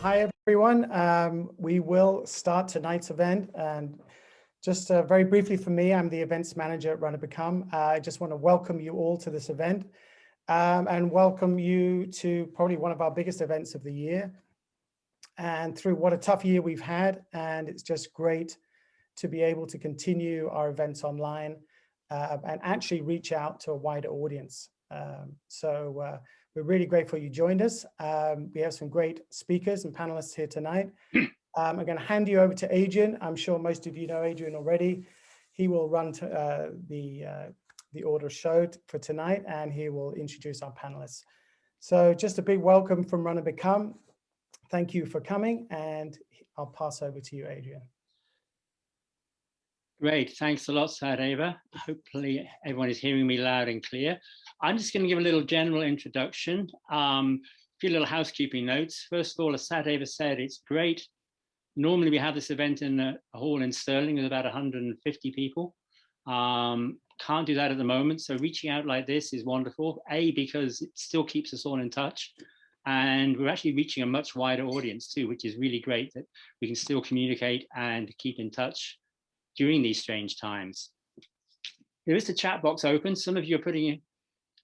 Hi, everyone. We will start tonight's event. And just very briefly for me, I'm the events manager at Run and Become. I just want to welcome you all to this event and welcome you to probably one of our biggest events of the year. And through what a tough year we've had, and it's just great to be able to continue our events online and actually reach out to a wider audience. We're really grateful you joined us. We have some great speakers and panelists here tonight. I'm going to hand you over to Adrian. I'm sure most of you know Adrian already. He will run the order show for tonight, and he will introduce our panelists. So just a big welcome from Run and Become. Thank you for coming, and I'll pass over to you, Adrian. Great, thanks a lot, Sadeva. Hopefully everyone is hearing me loud and clear. I'm just going to give a little general introduction, a few little housekeeping notes. First of all, as Sadeva said, it's great. Normally we have this event in a hall in Stirling with about 150 people. Can't do that at the moment, so reaching out like this is wonderful. A, because it still keeps us all in touch, and we're actually reaching a much wider audience too, which is really great that we can still communicate and keep in touch during these strange times. There is the chat box open. Some of you are putting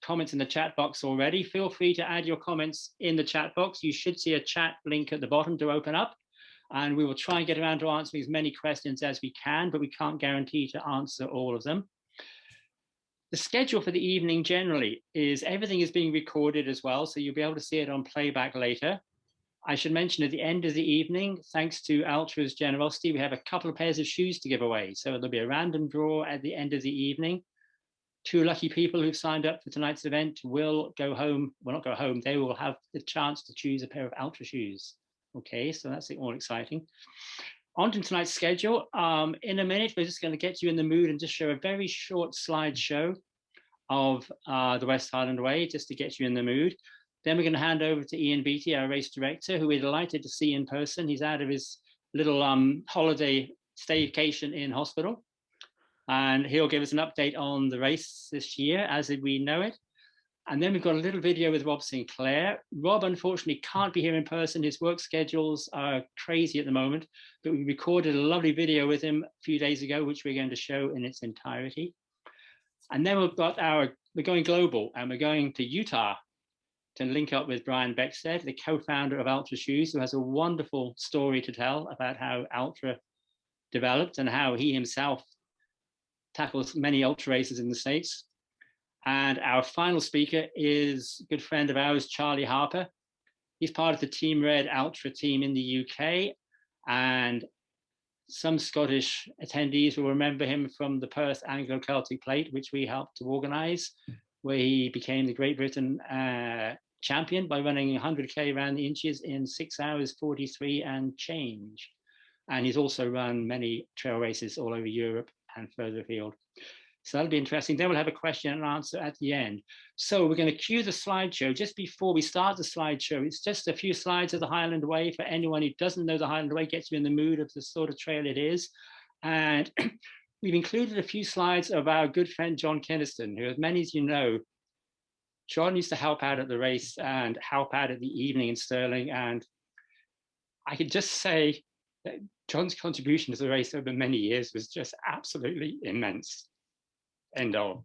comments in the chat box already. Feel free to add your comments in the chat box. You should see a chat link at the bottom to open up, and we will try and get around to answering as many questions as we can, but we can't guarantee to answer all of them. The schedule for the evening generally is everything is being recorded as well, so you'll be able to see it on playback later. I should mention at the end of the evening, thanks to Altra's generosity, we have a couple of pairs of shoes to give away. So there'll be a random draw at the end of the evening. 2 lucky people who've signed up for tonight's event will go home, well, not go home, they will have the chance to choose a pair of Altra shoes. Okay, so that's all exciting. On to tonight's schedule. In a minute, we're just going to get you in the mood and just show a very short slideshow of the West Highland Way, just to get you in the mood. Then we're going to hand over to Ian Beattie, our race director, who we're delighted to see in person. He's out of his little holiday staycation in hospital. And he'll give us an update on the race this year as we know it. And then we've got a little video with Rob Sinclair. Rob, unfortunately, can't be here in person. His work schedules are crazy at the moment, but we recorded a lovely video with him a few days ago, which we're going to show in its entirety. And then we've got we're going global, and we're going to Utah to link up with Brian Beckstead, the co-founder of Altra Shoes, who has a wonderful story to tell about how Altra developed and how he himself tackles many ultra races in the States. And our final speaker is a good friend of ours, Charlie Harper. He's part of the Team Red Altra team in the UK, and some Scottish attendees will remember him from the Perth Anglo-Celtic Plate, which we helped to organise, where he became the Great Britain champion by running 100k around the inches in 6 hours 43 and change. And he's also run many trail races all over Europe and further afield. So that'll be interesting. Then we'll have a question and answer at the end. So we're going to cue the slideshow. Just before we start the slideshow, it's just a few slides of the Highland Way. For anyone who doesn't know the Highland Way, gets you in the mood of the sort of trail it is. And we've included a few slides of our good friend, John Kinniston, who, as many as you know, John used to help out at the race and help out at the evening in Stirling. And I could just say that John's contribution to the race over many years was just absolutely immense. End of.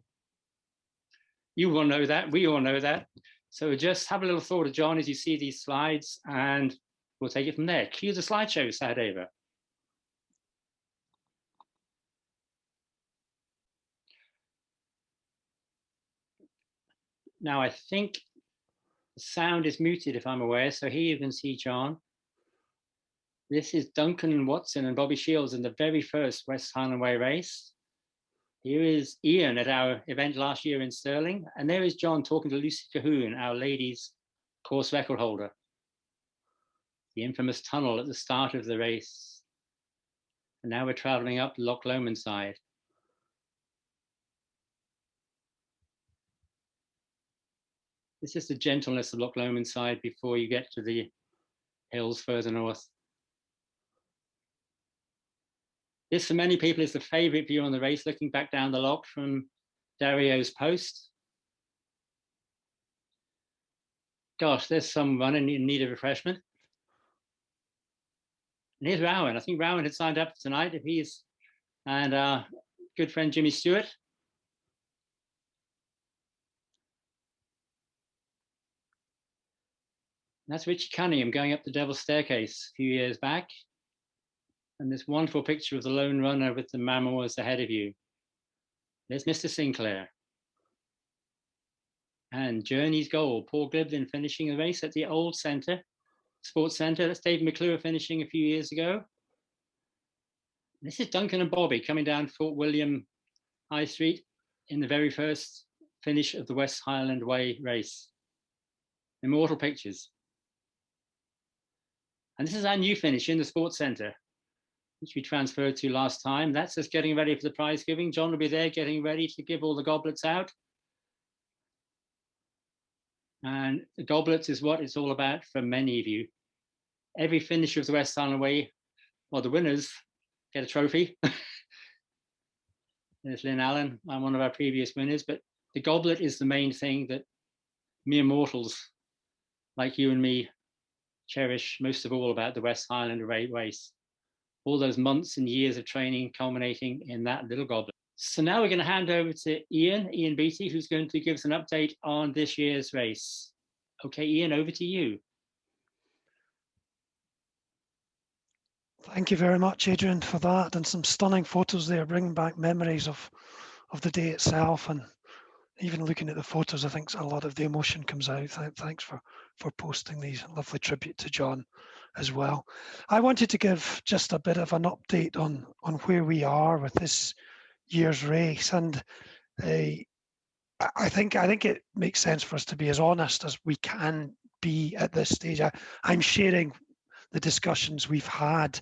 You all know that, we all know that. So just have a little thought of John as you see these slides, and we'll take it from there. Cue the slideshow, Sadeva. Now I think the sound is muted if I'm aware, so here you can see John. This is Duncan Watson and Bobby Shields in the very first West Highland Way race. Here is Ian at our event last year in Stirling, and there is John talking to Lucy Cahoon, our ladies course record holder. The infamous tunnel at the start of the race. And now we're traveling up Loch Lomond side. This is the gentleness of Loch Lomond side before you get to the hills further north. This, for many people, is the favourite view on the race, looking back down the loch from Dario's post. Gosh, there's some running in need of refreshment. And here's Rowan. I think Rowan had signed up tonight. If he's, and our good friend Jimmy Stewart. That's Richie Cunningham going up the Devil's Staircase a few years back. And this wonderful picture of the lone runner with the Mamours ahead of you. There's Mr. Sinclair. And Journey's goal, Paul Gliblin finishing the race at the old centre, Sports Centre. That's David McClure finishing a few years ago. This is Duncan and Bobby coming down Fort William High Street in the very first finish of the West Highland Way race. Immortal pictures. And this is our new finish in the Sports Centre, which we transferred to last time. That's us getting ready for the prize giving. John will be there getting ready to give all the goblets out. And the goblets is what it's all about for many of you. Every finisher of the West Highland Way, well, the winners get a trophy. There's Lynn Allen, I'm one of our previous winners, but the goblet is the main thing that mere mortals like you and me cherish most of all about the West Highland race. All those months and years of training culminating in that little goblet. So now we're going to hand over to Ian Beattie, who's going to give us an update on this year's race. Okay, Ian, over to you. Thank you very much, Adrian, for that, and some stunning photos there, bringing back memories of the day itself. And even looking at the photos, I think a lot of the emotion comes out. Thanks for posting these. Lovely tribute to John as well. I wanted to give just a bit of an update on where we are with this year's race, and I think it makes sense for us to be as honest as we can be at this stage. I'm sharing the discussions we've had.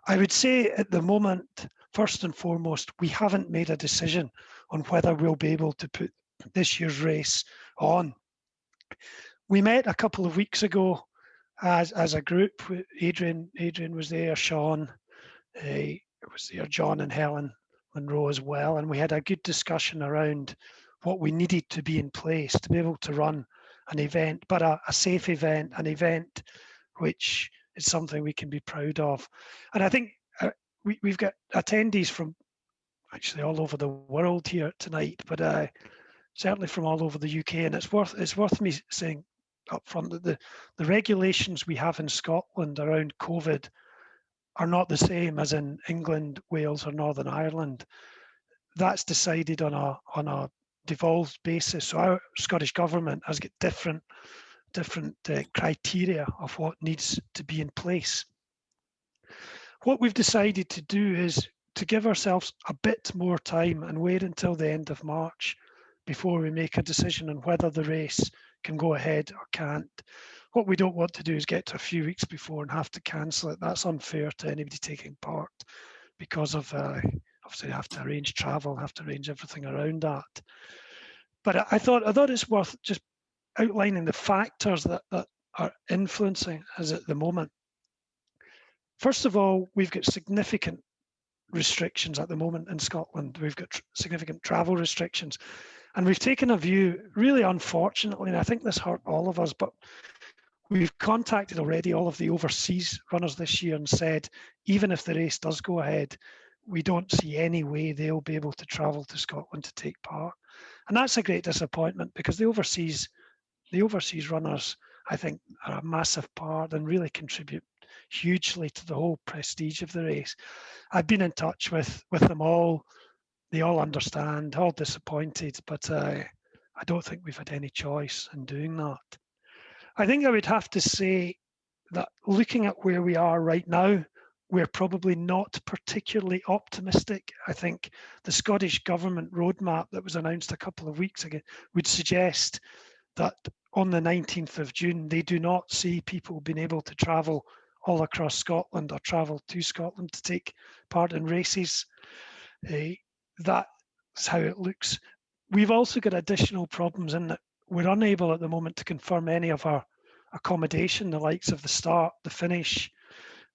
I would say at the moment, first and foremost, we haven't made a decision on whether we'll be able to put this year's race on. We met a couple of weeks ago as a group. Adrian was there, Sean was there, John and Helen Monroe as well, and we had a good discussion around what we needed to be in place to be able to run an event, but a safe event, an event which is something we can be proud of. And I think we've got attendees from actually all over the world here tonight, but certainly from all over the UK. And it's worth me saying up front that the regulations we have in Scotland around COVID are not the same as in England, Wales, or Northern Ireland. That's decided on a devolved basis. So our Scottish government has got different criteria of what needs to be in place. What we've decided to do is to give ourselves a bit more time and wait until the end of March before we make a decision on whether the race can go ahead or can't. What we don't want to do is get to a few weeks before and have to cancel it. That's unfair to anybody taking part because of obviously have to arrange travel, have to arrange everything around that. But I thought it's worth just outlining the factors that are influencing us at the moment. First of all, we've got significant restrictions at the moment in Scotland. We've got significant travel restrictions. And we've taken a view, really unfortunately, and I think this hurt all of us, but we've contacted already all of the overseas runners this year and said, even if the race does go ahead, we don't see any way they'll be able to travel to Scotland to take part. And that's a great disappointment because the overseas runners, I think, are a massive part and really contribute hugely to the whole prestige of the race. I've been in touch with them all. They all understand, all disappointed, but I don't think we've had any choice in doing that. I think I would have to say that looking at where we are right now, we're probably not particularly optimistic. I think the Scottish Government roadmap that was announced a couple of weeks ago would suggest that on the 19th of June, they do not see people being able to travel all across Scotland or travel to Scotland to take part in races. That's how it looks. We've also got additional problems in that we're unable at the moment to confirm any of our accommodation, the likes of the start, the finish,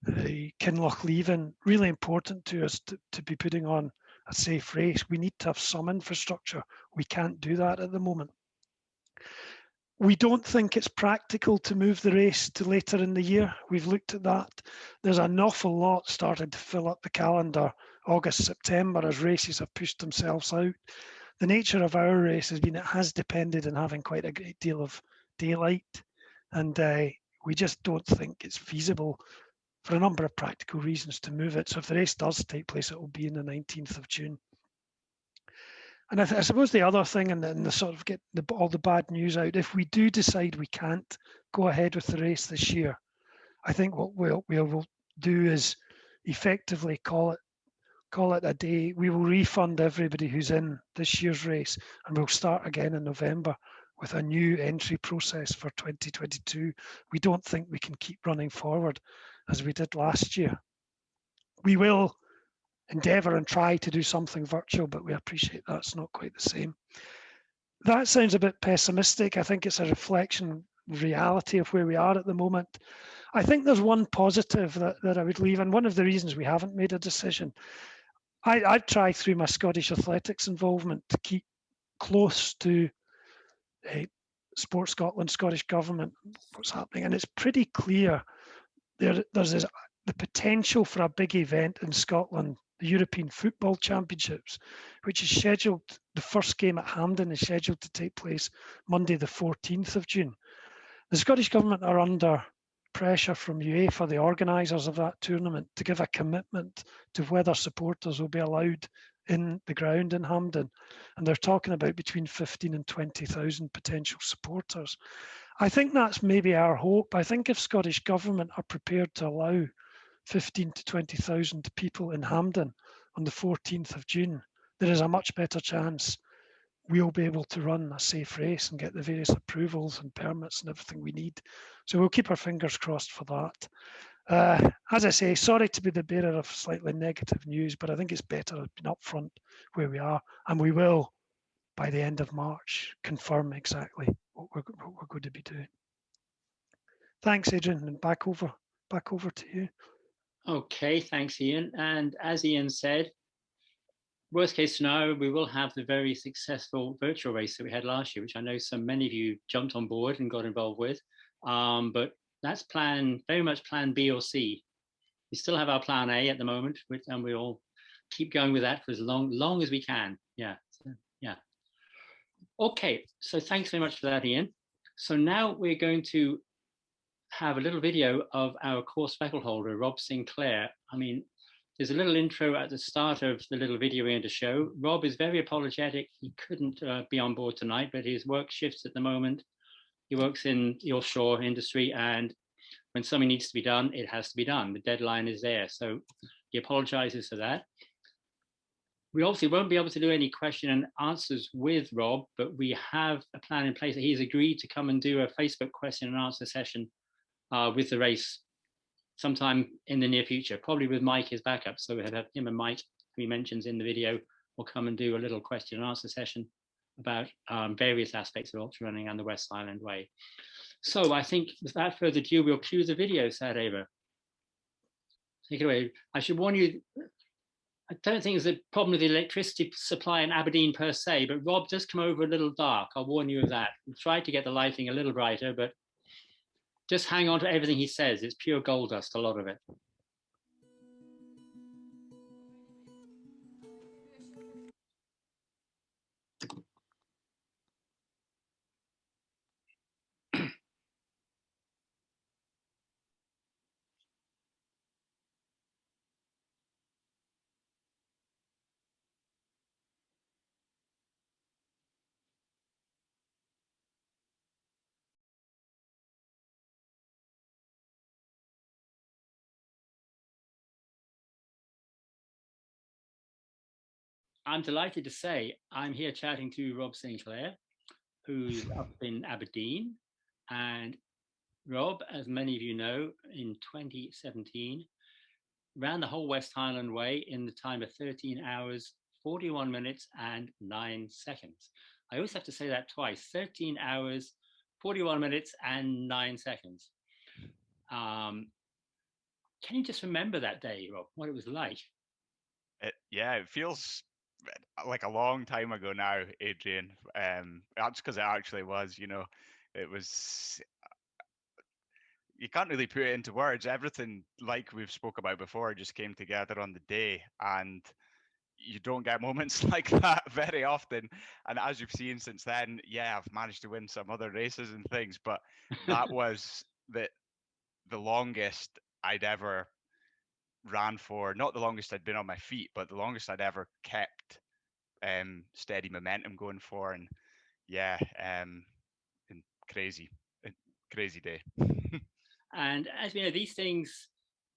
Kinlochleven. Really important to us to be putting on a safe race. We need to have some infrastructure. We can't do that at the moment. We don't think it's practical to move the race to later in the year. We've looked at that. There's an awful lot started to fill up the calendar August, September as races have pushed themselves out. The nature of our race has been it has depended on having quite a great deal of daylight, and we just don't think it's feasible for a number of practical reasons to move it. So if the race does take place, it will be in the 19th of June. And I suppose the other thing, and the sort of get all the bad news out, if we do decide we can't go ahead with the race this year, I think what we'll do is effectively call it a day. We will refund everybody who's in this year's race, and we'll start again in November with a new entry process for 2022. We don't think we can keep running forward as we did last year. We will endeavour and try to do something virtual, but we appreciate that's not quite the same. That sounds a bit pessimistic. I think it's a reflection of reality of where we are at the moment. I think there's one positive that I would leave, and one of the reasons we haven't made a decision. I've tried through my Scottish athletics involvement to keep close to Sport Scotland, Scottish Government, what's happening, and it's pretty clear there's the potential for a big event in Scotland, the European Football Championships, which is scheduled, the first game at Hampden is scheduled to take place Monday the 14th of June. The Scottish Government are under pressure from UEFA, the organisers of that tournament, to give a commitment to whether supporters will be allowed in the ground in Hampden. And they're talking about between 15 and 20,000 potential supporters. I think that's maybe our hope. I think if Scottish Government are prepared to allow 15 to 20,000 people in Hampden on the 14th of June, there is a much better chance we'll be able to run a safe race and get the various approvals and permits and everything we need. So we'll keep our fingers crossed for that. As I say, sorry to be the bearer of slightly negative news, but I think it's better being upfront where we are, and we will, by the end of March, confirm exactly what we're going to be doing. Thanks, Adrian, and back over to you. Okay, thanks, Ian. And as Ian said, worst case scenario, we will have the very successful virtual race that we had last year, which I know so many of you jumped on board and got involved with. But that's very much plan B or C. We still have our plan A at the moment, and we'll keep going with that for as long as we can. Yeah. Okay, so thanks very much for that, Ian. So now we're going to have a little video of our course record holder, Rob Sinclair. I mean, there's a little intro at the start of the little video we're going to show. Rob is very apologetic. He couldn't be on board tonight, but his work shifts at the moment. He works in the offshore industry, and when something needs to be done, it has to be done. The deadline is there. So he apologizes for that. We obviously won't be able to do any question and answers with Rob, but we have a plan in place that he's agreed to come and do a Facebook question and answer session with the race sometime in the near future, probably with Mike as backup. So we have him and Mike, who he mentions in the video, will come and do a little question and answer session about various aspects of ultra running and the West Highland Way. So I think without further ado, we'll cue the video, Sarah. Take it away. I should warn you, I don't think there's a problem with the electricity supply in Aberdeen per se, but Rob does come over a little dark. I'll warn you of that. We'll try to get the lighting a little brighter, but just hang on to everything he says. It's pure gold dust, a lot of it. I'm delighted to say I'm here chatting to Rob Sinclair, who's up in Aberdeen. And Rob, as many of you know, in 2017, ran the whole West Highland Way in the time of 13 hours, 41 minutes and 9 seconds. I always have to say that twice, 13 hours, 41 minutes and 9 seconds. Can you just remember that day, Rob, what it was like? Yeah, it feels like a long time ago now, Adrian. That's because it actually was, you know, it was, you can't really put it into words. Everything, like we've spoke about before, just came together on the day, and you don't get moments like that very often. And as you've seen since then, yeah, I've managed to win some other races and things, but that was the longest I'd ever ran for. Not the longest I'd been on my feet, but the longest I'd ever kept steady momentum going for. And yeah, and crazy, crazy day. And as we know, these things,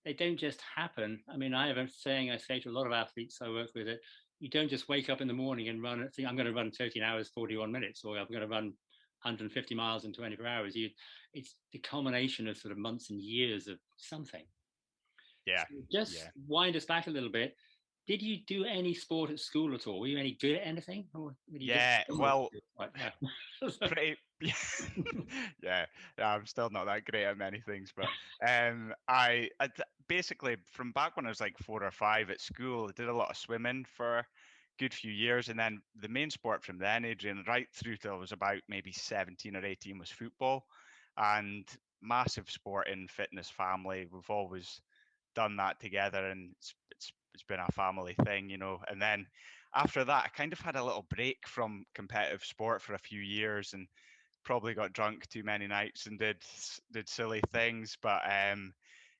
they don't just happen. I mean, I have a saying I say to a lot of athletes I work with, that you don't just wake up in the morning and run, think I'm going to run 13 hours, 41 minutes, or I'm going to run 150 miles in 24 hours. It's the culmination of sort of months and years of something. Yeah. So just wind us back a little bit. Did you do any sport at school at all? Were you any good at anything? Or Yeah, well, yeah. pretty, yeah, I'm still not that great at many things, but I basically, from back when I was like 4 or 5 at school, I did a lot of swimming for a good few years, and then the main sport from then, Adrian, right through till I was about maybe 17 or 18, was football. And massive sporting fitness family. We've always done that together, and it's been a family thing, you know. And then after that, I kind of had a little break from competitive sport for a few years, and probably got drunk too many nights and did silly things. But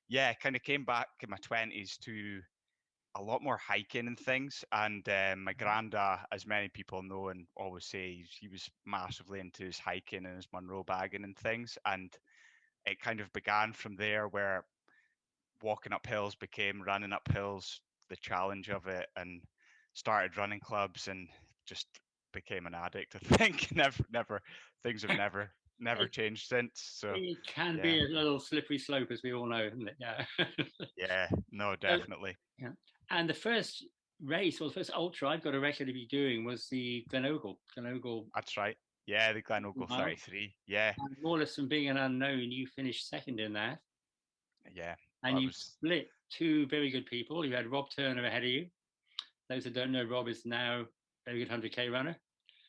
yeah, kind of came back in my 20s to a lot more hiking and things. And my granddad, as many people know and always say, he was massively into his hiking and his Monroe bagging and things. And it kind of began from there, where walking up hills became running up hills, the challenge of it, and started running clubs and just became an addict. I think never things have never changed since. So It can yeah, be a little slippery slope, as we all know, isn't it? Yeah. yeah, no, So, definitely. yeah. And the first race, or the first ultra I've got a record to be doing, was the Glen Ogle That's right. Yeah, the Glen Ogle mile. 33. Yeah, And more or less, from being an unknown, you finished second in that. yeah. And That you was, split two very good people. You had Rob Turner ahead of you. Those that don't know, Rob is now a very good 100K runner.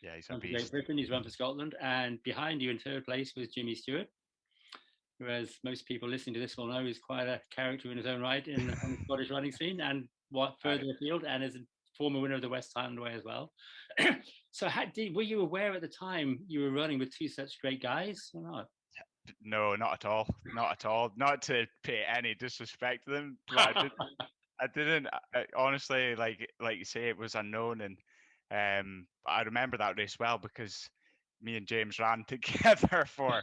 yeah, he's a Run for Great beast. Britain, he's run for Scotland. And behind you in third place was Jimmy Stewart, who, as most people listening to this will know, is quite a character in his own right on the Scottish running scene, and what further afield, and is a former winner of the West Highland Way as well. So were you aware at the time you were running with two such great guys or not? No, not at all. Not at all. Not to pay any disrespect to them, but I didn't. Honestly, like you say, it was unknown, and I remember that race well because me and James ran together for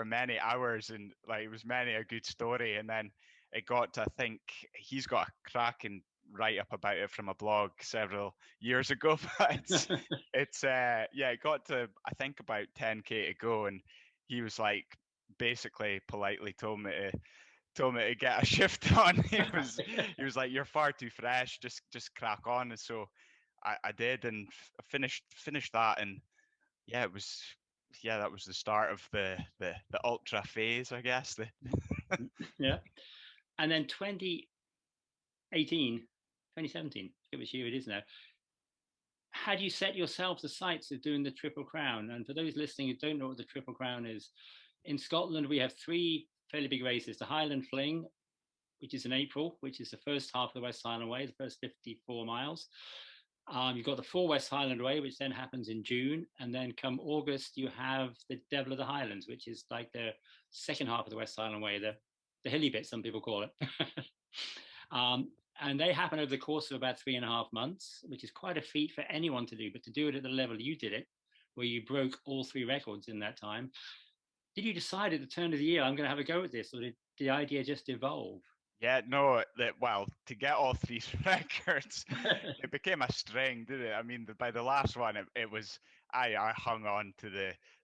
many hours, and like it was many a good story. And then it got to, I think he's got a cracking write up about it from a blog several years ago. But it's yeah, it got to, I think, about 10K to go, and he was like, basically politely told me to get a shift on. He was like, "You're far too fresh. Just crack on." And so I did, and finished that. And yeah, it was, yeah, that was the start of the ultra phase, I guess. Yeah. And then 2017, which year it is now, had you set yourself the sights of doing the Triple Crown? And for those listening who don't know what the Triple Crown is, in Scotland we have three fairly big races: the Highland Fling, which is in April, which is the first half of the West Highland Way, the first 54 miles. You've got the full West Highland Way, which then happens in June. And then come August, you have the Devil of the Highlands, which is like the second half of the West Highland Way, the hilly bit, some people call it. And they happen over the course of about 3.5 months, which is quite a feat for anyone to do. But to do it at the level you did it, where you broke all three records in that time, did you decide at the turn of the year, I'm going to have a go at this, or did the idea just evolve? Yeah, no, well, to get all three records, it became a string, did it? I mean, by the last one, it was, I hung on to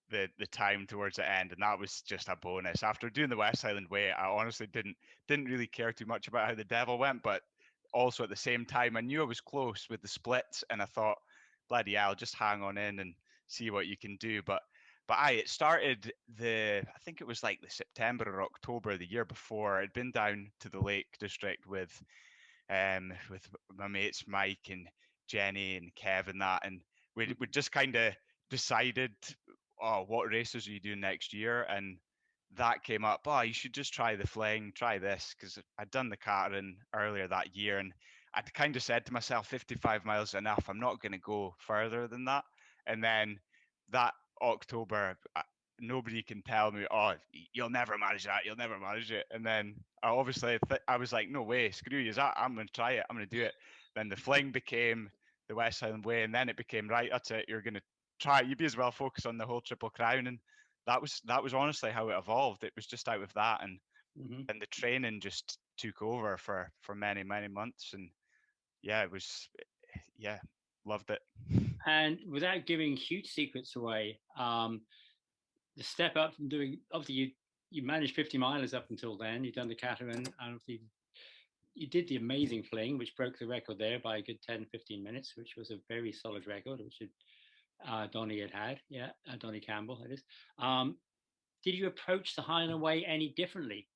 the time towards the end, and that was just a bonus. After doing the West Highland Way, I honestly didn't really care too much about how the Devil went, but also at the same time, I knew I was close with the splits, and I thought, bloody hell, just hang on in and see what you can do. But it started I think it was like the September or October the year before. I'd been down to the Lake District with my mates Mike and Jenny and Kevin, and we just kind of decided oh, what races are you doing next year? And that came up. Oh, you should just try the fling, try this, because I'd done the Catering earlier that year, and I'd kind of said to myself, 55 miles is enough. I'm not going to go further than that. And then that October, nobody can tell me, oh, you'll never manage that, you'll never manage it. And then I was like, no way, screw you, I'm going to try it, I'm going to do it. Then the fling became the West Highland Way, and then it became, right, that's it, you're going to try it. You'd be as well focused on the whole Triple Crown. And that was honestly how it evolved. It was just out of that, and and the training just took over for many months. And yeah, it was, yeah, loved it. And without giving huge secrets away, the step up from doing, obviously you managed 50 milers up until then. You've done the Catering, and obviously you did the amazing fling, which broke the record there by a good 10-15 minutes, which was a very solid record, which Donny had. Yeah, Donny Campbell, that is. Did you approach the Highland Way any differently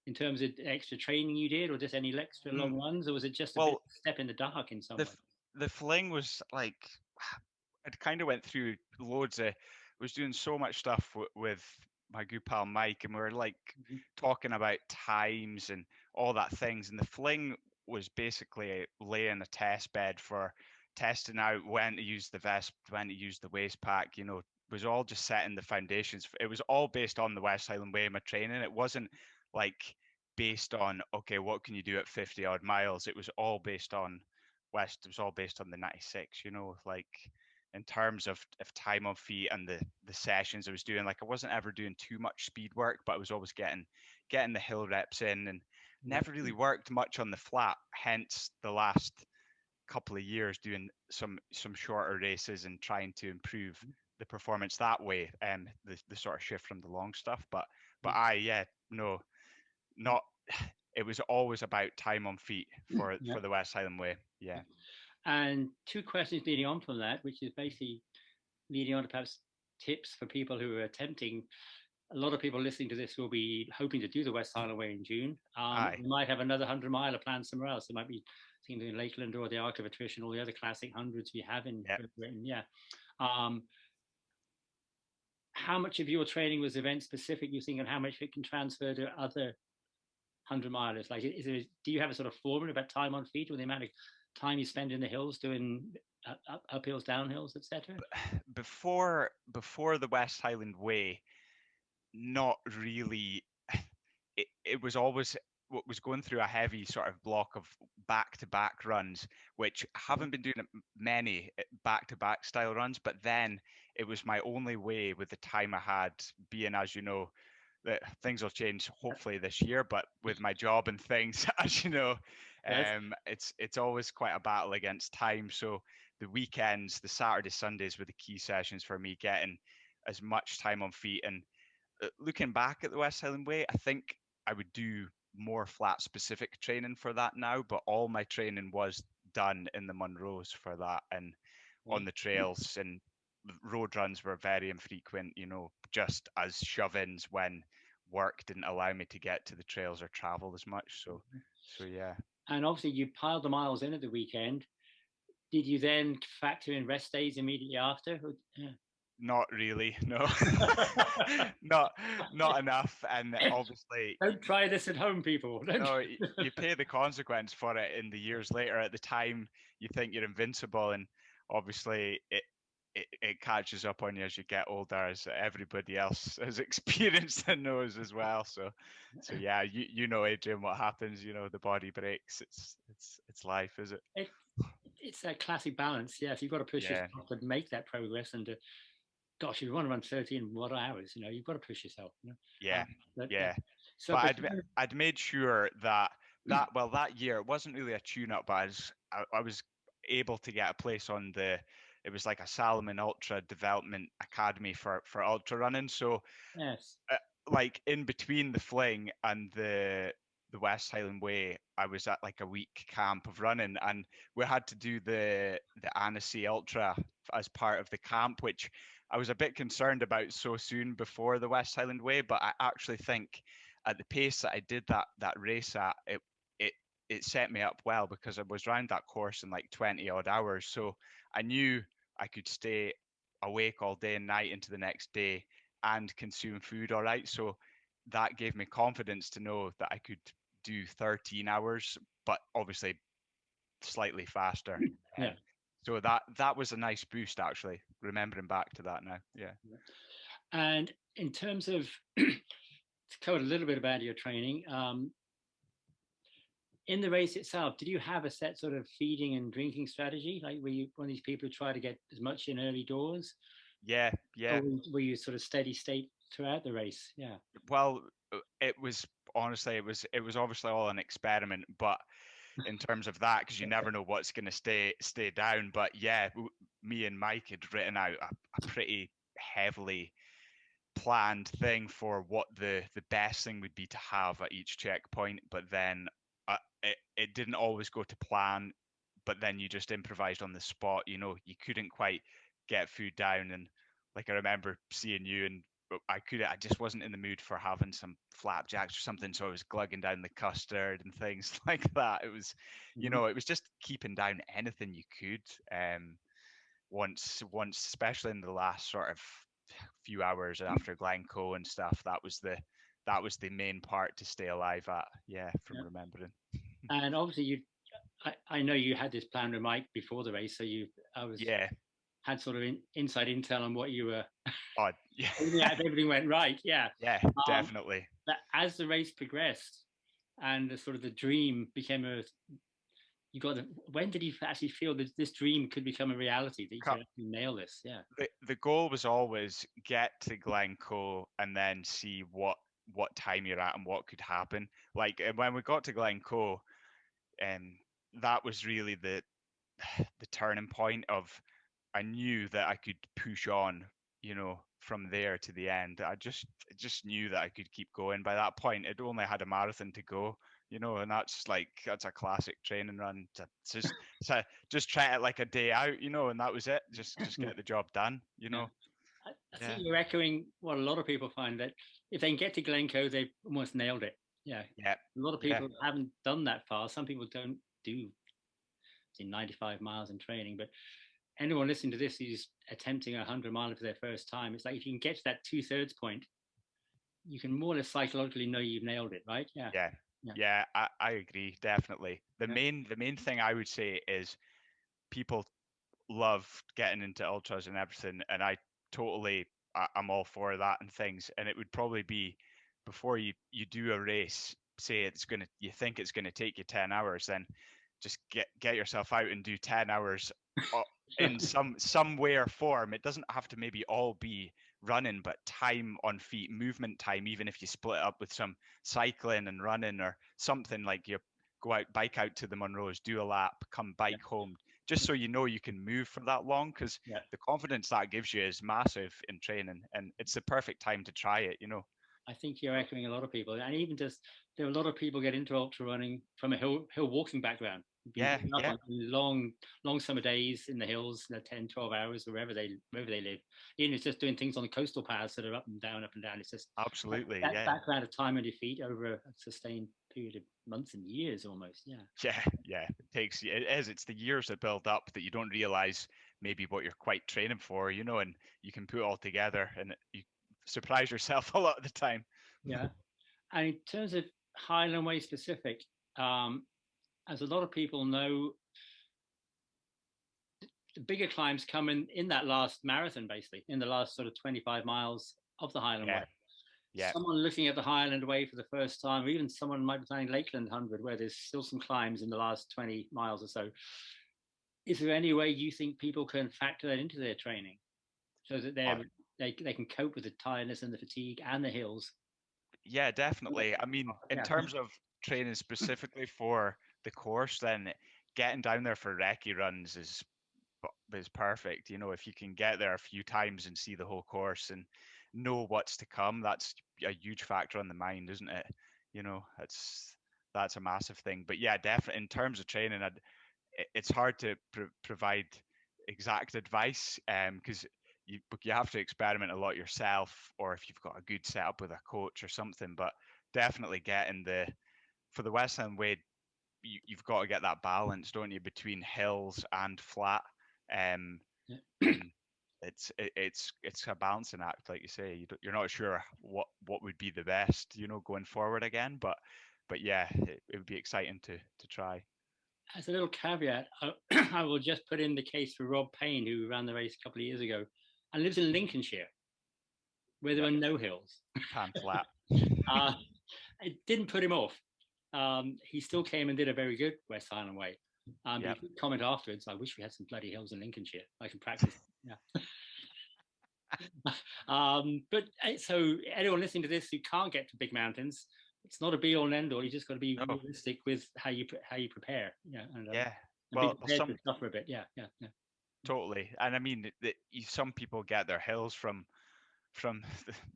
in terms of extra training you did, or just any extra long runs, or was it just a bit step in the dark in some way? The fling was like, it kind of went through loads of, was doing so much stuff with my good pal Mike, and we were like talking about times and all that things. And the fling was basically laying a test bed for testing out when to use the vest, when to use the waist pack, you know, was all just setting the foundations. It was all based on the West Highland Way, my training. It wasn't like based on, okay, what can you do at 50 odd miles? It was all based on it was all based on the 96, you know, like in terms of time on feet and the sessions I was doing. Like I wasn't ever doing too much speed work, but I was always getting the hill reps in, and never really worked much on the flat. Hence the last couple of years doing some shorter races and trying to improve the performance that way. The sort of shift from the long stuff. But not. It was always about time on feet for the West Highland Way. Yeah. And two questions leading on from that, which is basically leading on to perhaps tips for people who are attempting. A lot of people listening to this will be hoping to do the West Highland Way in June. You might have another 100 mile planned somewhere else. It might be thinking in Lakeland or the Arc of Attrition, or the other classic hundreds we have in Britain. Yeah. How much of your training was event specific, you think, and how much it can transfer to other 100 milers? Like, do you have a sort of formula about time on feet, or the amount of time you spend in the hills doing uphills, downhills, etc.? Before the West Highland Way, not really. It was always what was going through a heavy sort of block of back-to-back runs, which I haven't been doing many back-to-back style runs, but then it was my only way with the time I had, being, as you know, that things will change hopefully this year, but with my job and things, as you know, it's always quite a battle against time. So the weekends, the Saturday, Sundays were the key sessions for me, getting as much time on feet. And looking back at the West Highland Way, I think I would do more flat specific training for that now, but all my training was done in the Munros for that, and on the trails, and road runs were very infrequent, you know, just as shove-ins when work didn't allow me to get to the trails or travel as much. So yeah. And obviously you piled the miles in at the weekend. Did you then factor in rest days immediately after? Not really, no. not enough. And obviously, don't try this at home, people. No, you pay the consequence for it in the years later. At the time, you think you're invincible, and obviously it catches up on you as you get older, as everybody else has experienced and knows as well. So yeah, you know, Adrian, what happens? You know, the body breaks. It's life, is it? It's that classic balance. Yes, you've got to push yourself to make that progress, and gosh, if you want to run 13 hours, you know, you've got to push yourself. You know? Yeah. So, but I'd made sure that year it wasn't really a tune-up, but I was able to get a place on it was like a Salomon Ultra Development Academy for ultra running. So yes, like in between the fling and the West Highland Way, I was at like a week camp of running, and we had to do the Annecy Ultra as part of the camp, which I was a bit concerned about so soon before the West Highland Way. But I actually think at the pace that I did that race at, it set me up well, because I was around that course in like 20 odd hours. So I knew I could stay awake all day and night into the next day and consume food all right. So that gave me confidence to know that I could do 13 hours, but obviously slightly faster. Yeah. So that was a nice boost, actually, remembering back to that now. Yeah. And in terms of, to cover a little bit about your training, in the race itself, did you have a set sort of feeding and drinking strategy? Like, were you one of these people who try to get as much in early doors? Yeah, yeah. Or were you sort of steady state throughout the race? Yeah. Well, it was honestly, it was obviously all an experiment, but in terms of that, because you never know what's going to stay down. But yeah, me and Mike had written out a pretty heavily planned thing for what the best thing would be to have at each checkpoint, but then it didn't always go to plan. But then you just improvised on the spot. You know, you couldn't quite get food down, and like I remember seeing you, and I just wasn't in the mood for having some flapjacks or something, so I was glugging down the custard and things like that. It was, you know, it was just keeping down anything you could. Once, especially in the last sort of few hours after Glencoe and stuff, that was the main part to stay alive at. Yeah, from remembering. And obviously, I know you had this plan with Mike before the race, so Yeah. had sort of inside intel on what you were. Oh, yeah. If everything went right, yeah. Yeah, definitely. But as the race progressed, and the dream became when did you actually feel that this dream could become a reality, that you could actually nail this? Yeah. The goal was always get to Glencoe and then see what time you're at and what could happen. Like when we got to Glencoe, that was really the turning point of, I knew that I could push on, you know, from there to the end. I just knew that I could keep going. By that point, it only had a marathon to go, you know, and that's a classic training run. Just try it like a day out, you know, and that was it. Just get the job done, you know. I think you're echoing what a lot of people find, that if they can get to Glencoe, they've almost nailed it. Yeah. Yeah. A lot of people haven't done that far. Some people don't do 95 miles in training, but anyone listening to this who's attempting 100 miles for their first time, it's like if you can get to that 2/3 point, you can more or less psychologically know you've nailed it, right? Yeah. Yeah, I agree, definitely. The main thing I would say is people love getting into ultras and everything, and I'm all for that and things. And it would probably be, before you do a race, say you think it's gonna take you 10 hours, then just get yourself out and do 10 hours in some way or form. It doesn't have to maybe all be running, but time on feet, movement time, even if you split up with some cycling and running or something, like you bike out to the Monroes, do a lap, come bike home, just so you know you can move for that long, because the confidence that gives you is massive in training, and it's the perfect time to try it, you know. I think you're echoing a lot of people, and even just there are a lot of people get into ultra running from a hill walking background. On long summer days in the hills, 10, 12 hours, wherever they live. Even it's just doing things on the coastal paths that are up and down. It's just absolutely that background of time on your feet over a sustained period of months and years almost. It's the years that build up that you don't realize maybe what you're quite training for, you know, and you can put it all together and you surprise yourself a lot of the time. Yeah. And in terms of Highland Way specific, as a lot of people know, the bigger climbs come in that last marathon, basically in the last sort of 25 miles of the Highland Way. Someone looking at the Highland Way for the first time, or even someone might be playing Lakeland 100, where there's still some climbs in the last 20 miles or so. Is there any way you think people can factor that into their training so that they can cope with the tiredness and the fatigue and the hills? Yeah, definitely. I mean, in terms of training specifically for the course, then getting down there for recce runs is perfect. You know, if you can get there a few times and see the whole course and know what's to come, that's a huge factor on the mind, isn't it? You know, that's a massive thing. But yeah, definitely in terms of training, it's hard to provide exact advice because you have to experiment a lot yourself, or if you've got a good setup with a coach or something. But definitely for the Westland Way, you've got to get that balance, don't you, between hills and flat. And it's a balancing act, like you say. You're not sure what would be the best, going forward again. But yeah, it would be exciting to try. As a little caveat, I will just put in the case for Rob Payne, who ran the race a couple of years ago and lives in Lincolnshire, where there Yeah. are no hills. Pan flat. It didn't put him off. He still came and did a very good West Highland Way. But Yep. he could comment afterwards, I wish we had some bloody hills in Lincolnshire. I can practice. Yeah. But so anyone listening to this who can't get to big mountains, it's not a be all and end all. You just got to be No. realistic with how you prepare. Yeah. And, Yeah. and Well, be prepared some to suffer a bit. Yeah. totally. And I mean, some people get their hills from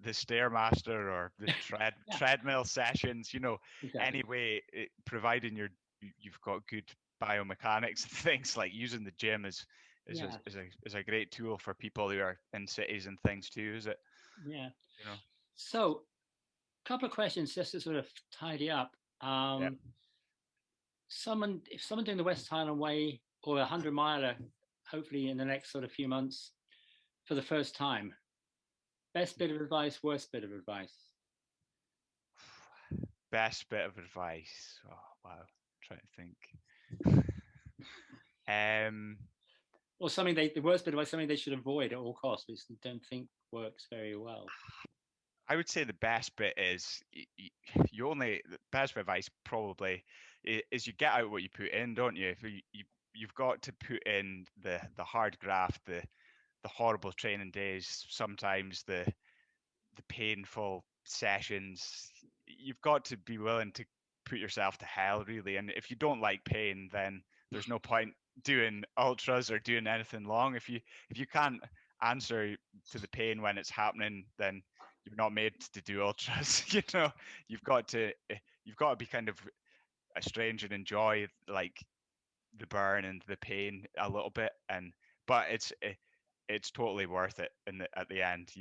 the stairmaster or the treadmill sessions. Exactly. Anyway, providing you've got good biomechanics and things, like using the gym is a great tool for people who are in cities and things too, is it? Yeah. So, a couple of questions just to sort of tidy up. If someone doing the West Highland Way or 100-miler, hopefully in the next sort of few months for the first time, best bit of advice, worst bit of advice? Best bit of advice. Oh wow, I'm trying to think. Or something the worst bit of advice, something they should avoid at all costs, which they don't think works very well. I would say the best bit is the best bit of advice probably is you get out what you put in, don't you? If you've got to put in the hard graft, the horrible training days, sometimes the painful sessions. You've got to be willing to put yourself to hell, really. And if you don't like pain, then there's no point doing ultras or doing anything long. If you can't answer to the pain when it's happening, then you're not made to do ultras. You've got to be kind of a strange and enjoy like the burn and the pain a little bit, but it's totally worth it at the end.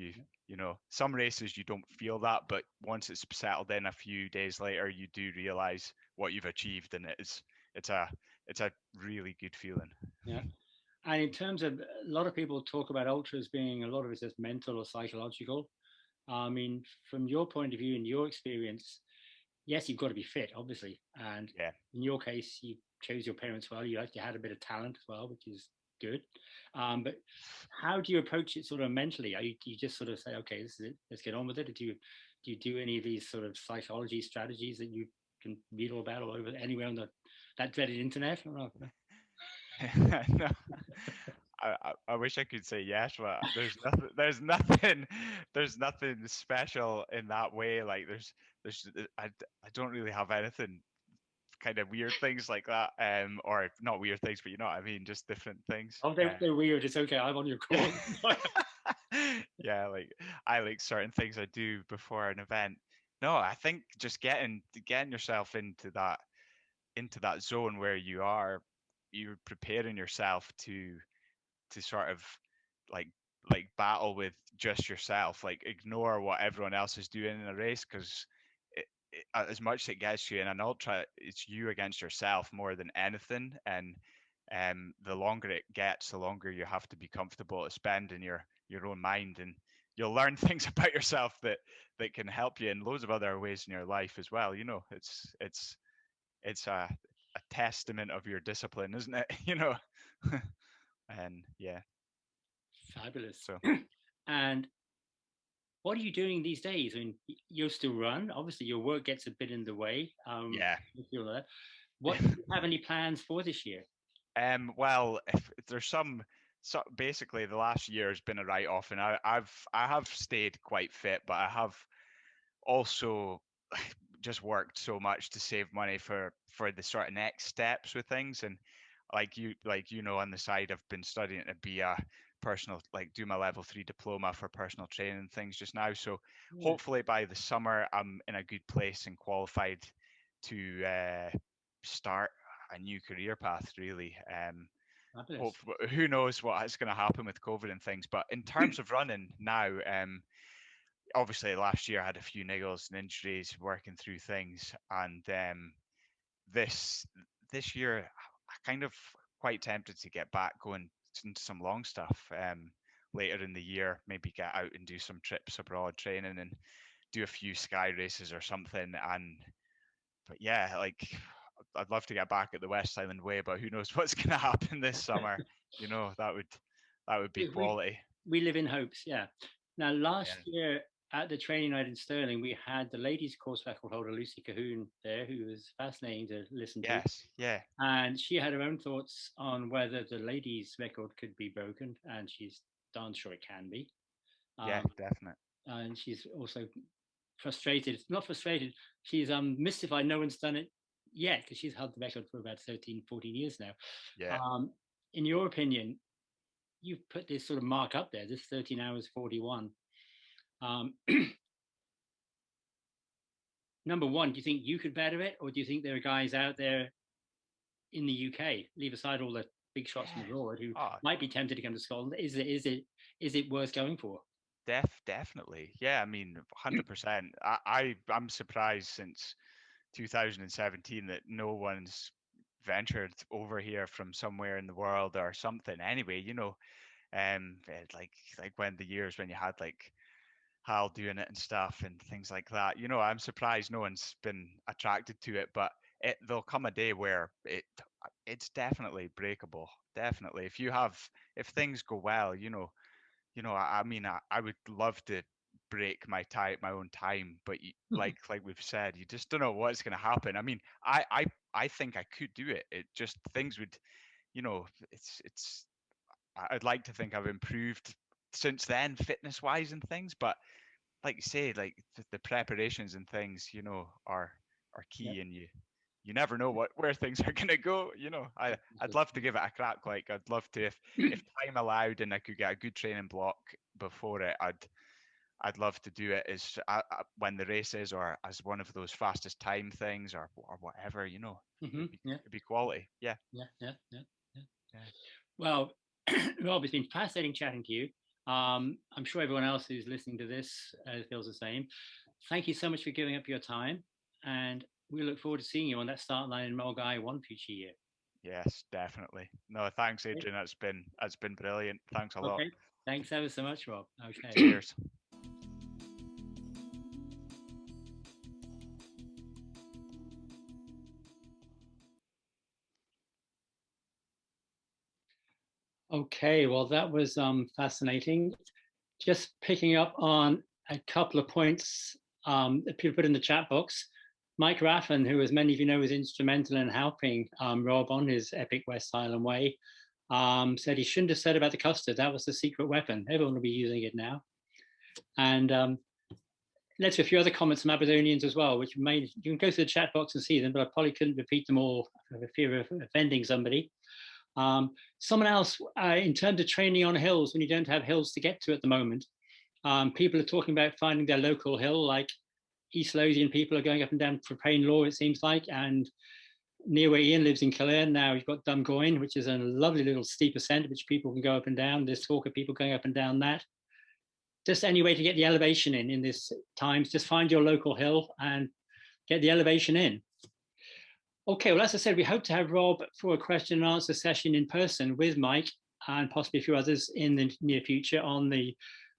Some races you don't feel that, but once it's settled in a few days later, you do realize what you've achieved, and it's a really good feeling. Yeah. And in terms of, a lot of people talk about ultras being, a lot of it's just mental or psychological. I mean, from your point of view and your experience, yes, you've got to be fit, obviously. And in your case, you chose your parents well. You actually had a bit of talent as well, which is good. But how do you approach it sort of mentally? Do you just sort of say, okay, this is it, let's get on with it? Do you do any of these sort of psychology strategies that you can read all about all over anywhere on that dreaded internet? No. I wish I could say yes, but there's nothing special in that way. Like I don't really have anything kind of weird things like that, or not weird things, but you know what I mean, just different things. Oh, they're weird. It's okay. I'm on your call. Yeah, like I like certain things I do before an event. No, I think just getting yourself into that zone where you're preparing yourself to sort of like battle with just yourself, like ignore what everyone else is doing in a race, because as much as it gets you in an ultra, it's you against yourself more than anything. And the longer it gets, the longer you have to be comfortable to spend in your own mind, and you'll learn things about yourself that can help you in loads of other ways in your life as well. It's a testament of your discipline, isn't it? And yeah, fabulous. So and what are you doing these days? I mean, you'll still run. Obviously, your work gets a bit in the way. Yeah. What do you have any plans for this year? Well, if there's so basically the last year has been a write-off, and I have stayed quite fit, but I have also just worked so much to save money for the sort of next steps with things. And like on the side, I've been studying to be a personal, like do my level 3 diploma for personal training and things just now. So hopefully by the summer I'm in a good place and qualified to start a new career path, really. Who knows what's going to happen with COVID and things, but in terms of running now, obviously last year I had a few niggles and injuries working through things, and this year I kind of quite tempted to get back going into some long stuff. later in the year, maybe get out and do some trips abroad training and do a few sky races or something. But yeah, like I'd love to get back at the West Island Way, but who knows what's going to happen this summer? You know, that would be quality. We live in hopes, yeah. Now, last Yeah. year at the training night in Stirling, we had the ladies course record holder Lucy Cahoon there, who was fascinating to listen to. Yes, yeah. And she had her own thoughts on whether the ladies record could be broken, and she's darn sure it can be. Yeah, definitely. And she's also frustrated, not frustrated, she's mystified no one's done it yet, because she's held the record for about 13, 14 years now. Yeah. In your opinion, you've put this sort of mark up there, this 13 hours 41. Number one, do you think you could better it, or do you think there are guys out there in the UK, leave aside all the big shots from abroad, who might be tempted to come to Scotland? Is it worth going for? Definitely. Yeah, I mean, 100%. I'm surprised since 2017 that no one's ventured over here from somewhere in the world or something. Anyway, you know, like when the years when you had like Hal doing it and stuff and things like that. You know, I'm surprised no one's been attracted to it, but there'll come a day where it's definitely breakable. Definitely, if things go well, I mean, I would love to break my own time, but like we've said, you just don't know what's going to happen. I mean, I think I could do it. It just things would, it's. I'd like to think I've improved since then, fitness wise and things, but like you say, like the preparations and things, are key, and you never know where things are gonna go. I'd love to give it a crack. Like I'd love to, if time allowed and I could get a good training block before it, I'd love to do it as when the race is, or as one of those fastest time things, or whatever. It'd be quality. Yeah. Well, Rob, it's been fascinating chatting to you. I'm sure everyone else who's listening to this feels the same. Thank you so much for giving up your time, and we look forward to seeing you on that start line in Mulgai one future year. Yes, definitely. No, thanks, Adrian. That's been brilliant. Thanks a lot. Okay. Thanks ever so much, Rob. Okay. Cheers. Okay, well, that was fascinating. Just picking up on a couple of points that people put in the chat box. Mike Raffin, who, as many of you know, was instrumental in helping Rob on his epic West Highland Way, said he shouldn't have said about the custard. That was the secret weapon. Everyone will be using it now. And let's a few other comments from Aberdonians as well, which you can go through the chat box and see them, but I probably couldn't repeat them all for fear of offending somebody. Someone else, in terms of training on hills, when you don't have hills to get to at the moment, people are talking about finding their local hill, like East Lothian people are going up and down for Payne Law, it seems like, and near where Ian lives in Killearn now, you've got Dumgoyne, which is a lovely little steep ascent, which people can go up and down. There's talk of people going up and down that. Just any way to get the elevation in this times, just find your local hill and get the elevation in. Okay, well, as I said, we hope to have Rob for a question and answer session in person with Mike and possibly a few others in the near future on the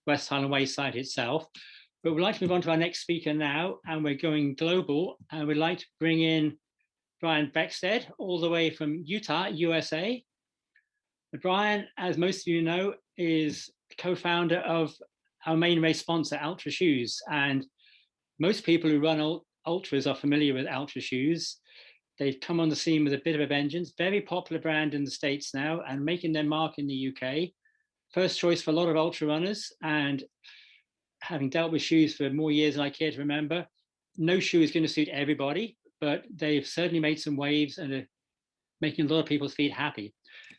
West Highland Way site itself. But we'd like to move on to our next speaker now, and we're going global, and we'd like to bring in Brian Beckstead, all the way from Utah, USA. Brian, as most of you know, is co-founder of our main race sponsor, Altra Shoes. And most people who run ultras are familiar with Altra Shoes. They've come on the scene with a bit of a vengeance. Very popular brand in the States now and making their mark in the UK. First choice for a lot of ultra runners, and having dealt with shoes for more years than I care to remember, no shoe is going to suit everybody, but they've certainly made some waves and are making a lot of people's feet happy.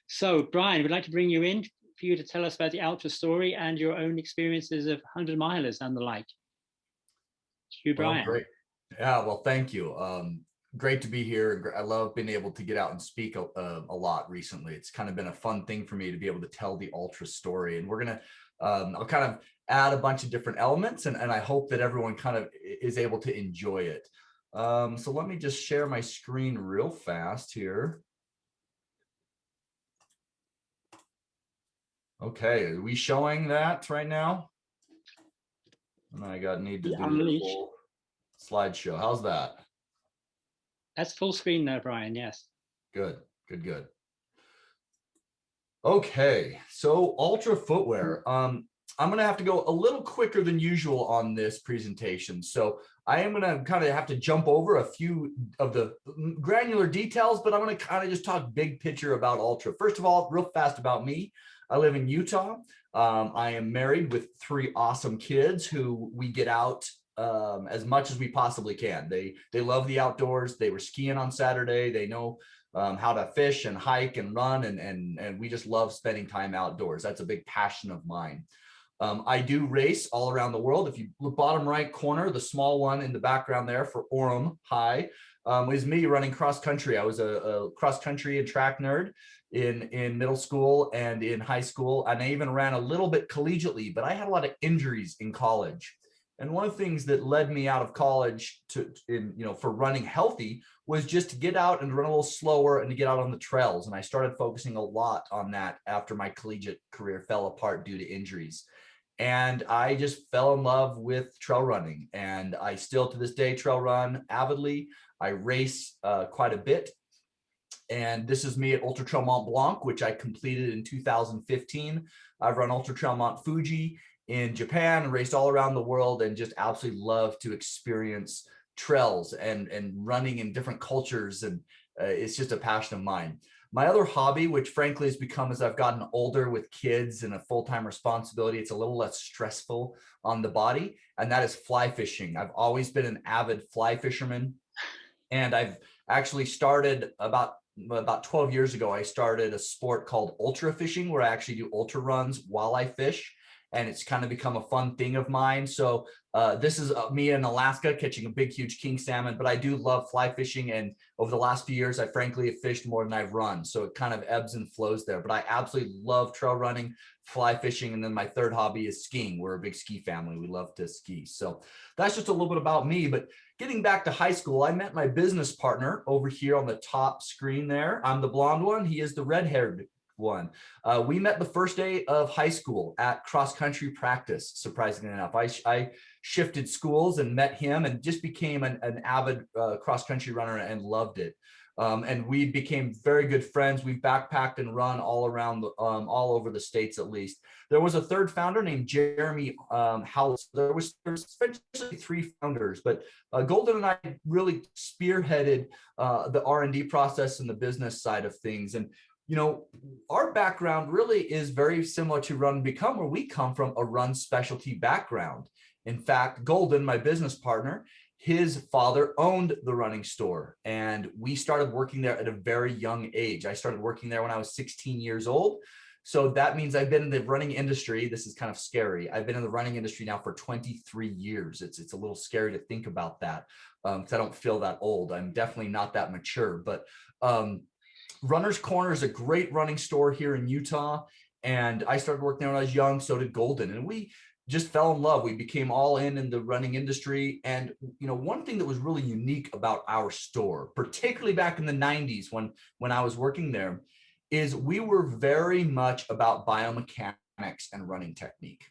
So, Brian, we'd like to bring you in for you to tell us about the Altra story and your own experiences of 100 milers and the like. You, Brian. Well, great. Yeah, well, thank you. Great to be here. I love being able to get out and speak a lot recently. It's kind of been a fun thing for me to be able to tell the Ultra story. And we're going to, I'll kind of add a bunch of different elements, and I hope that everyone kind of is able to enjoy it. So let me just share my screen real fast here. Okay, are we showing that right now? And I need to do the full slideshow. How's that? That's full screen there, Brian. Yes. Good, good, good. Okay, so Altra footwear. I'm gonna have to go a little quicker than usual on this presentation. So I am gonna kind of have to jump over a few of the granular details, but I'm gonna kind of just talk big picture about Altra. First of all, real fast about me. I live in Utah. I am married with 3 awesome kids who we get out as much as we possibly can. They love the outdoors. They were skiing on Saturday. They know how to fish and hike and run, and we just love spending time outdoors. That's a big passion of mine. I do race all around the world. If you look bottom right corner, the small one in the background there for Orem High is me running cross country. I was a cross country and track nerd in middle school and in high school, and I even ran a little bit collegiately, but I had a lot of injuries in college. And one of the things that led me out of college for running healthy was just to get out and run a little slower and to get out on the trails. And I started focusing a lot on that after my collegiate career fell apart due to injuries. And I just fell in love with trail running. And I still to this day trail run avidly. I race quite a bit. And this is me at Ultra Trail Mont Blanc, which I completed in 2015. I've run Ultra Trail Mont Fuji in Japan, raced all around the world, and just absolutely love to experience trails and running in different cultures. And it's just a passion of mine. My other hobby, which frankly has become as I've gotten older with kids and a full-time responsibility, it's a little less stressful on the body, and that is fly fishing. I've always been an avid fly fisherman, and I've actually started about 12 years ago, I started a sport called ultra fishing, where I actually do ultra runs while I fish. And it's kind of become a fun thing of mine. So this is me in Alaska catching a big, huge king salmon, but I do love fly fishing. And over the last few years, I frankly have fished more than I've run. So it kind of ebbs and flows there, but I absolutely love trail running, fly fishing. And then my third hobby is skiing. We're a big ski family. We love to ski. So that's just a little bit about me. But getting back to high school, I met my business partner over here on the top screen there. I'm the blonde one. He is the red-haired one. We met the first day of high school at cross-country practice, surprisingly enough. I shifted schools and met him and just became an avid cross-country runner and loved it. And we became very good friends. We've backpacked and run all around, all over the States at least. There was a third founder named Jeremy House. There's essentially 3 founders, but Golden and I really spearheaded the R&D process and the business side of things. And our background really is very similar to Run and Become, where we come from a run specialty background. In fact, Golden, my business partner, his father owned the running store, and we started working there at a very young age. I started working there when I was 16 years old. So that means I've been in the running industry. This is kind of scary. I've been in the running industry now for 23 years. It's a little scary to think about that because I don't feel that old. I'm definitely not that mature, but Runner's Corner is a great running store here in Utah. And I started working there when I was young. So did Golden. And we just fell in love. We became all in the running industry. And, one thing that was really unique about our store, particularly back in the 90s when I was working there, is we were very much about biomechanics and running technique.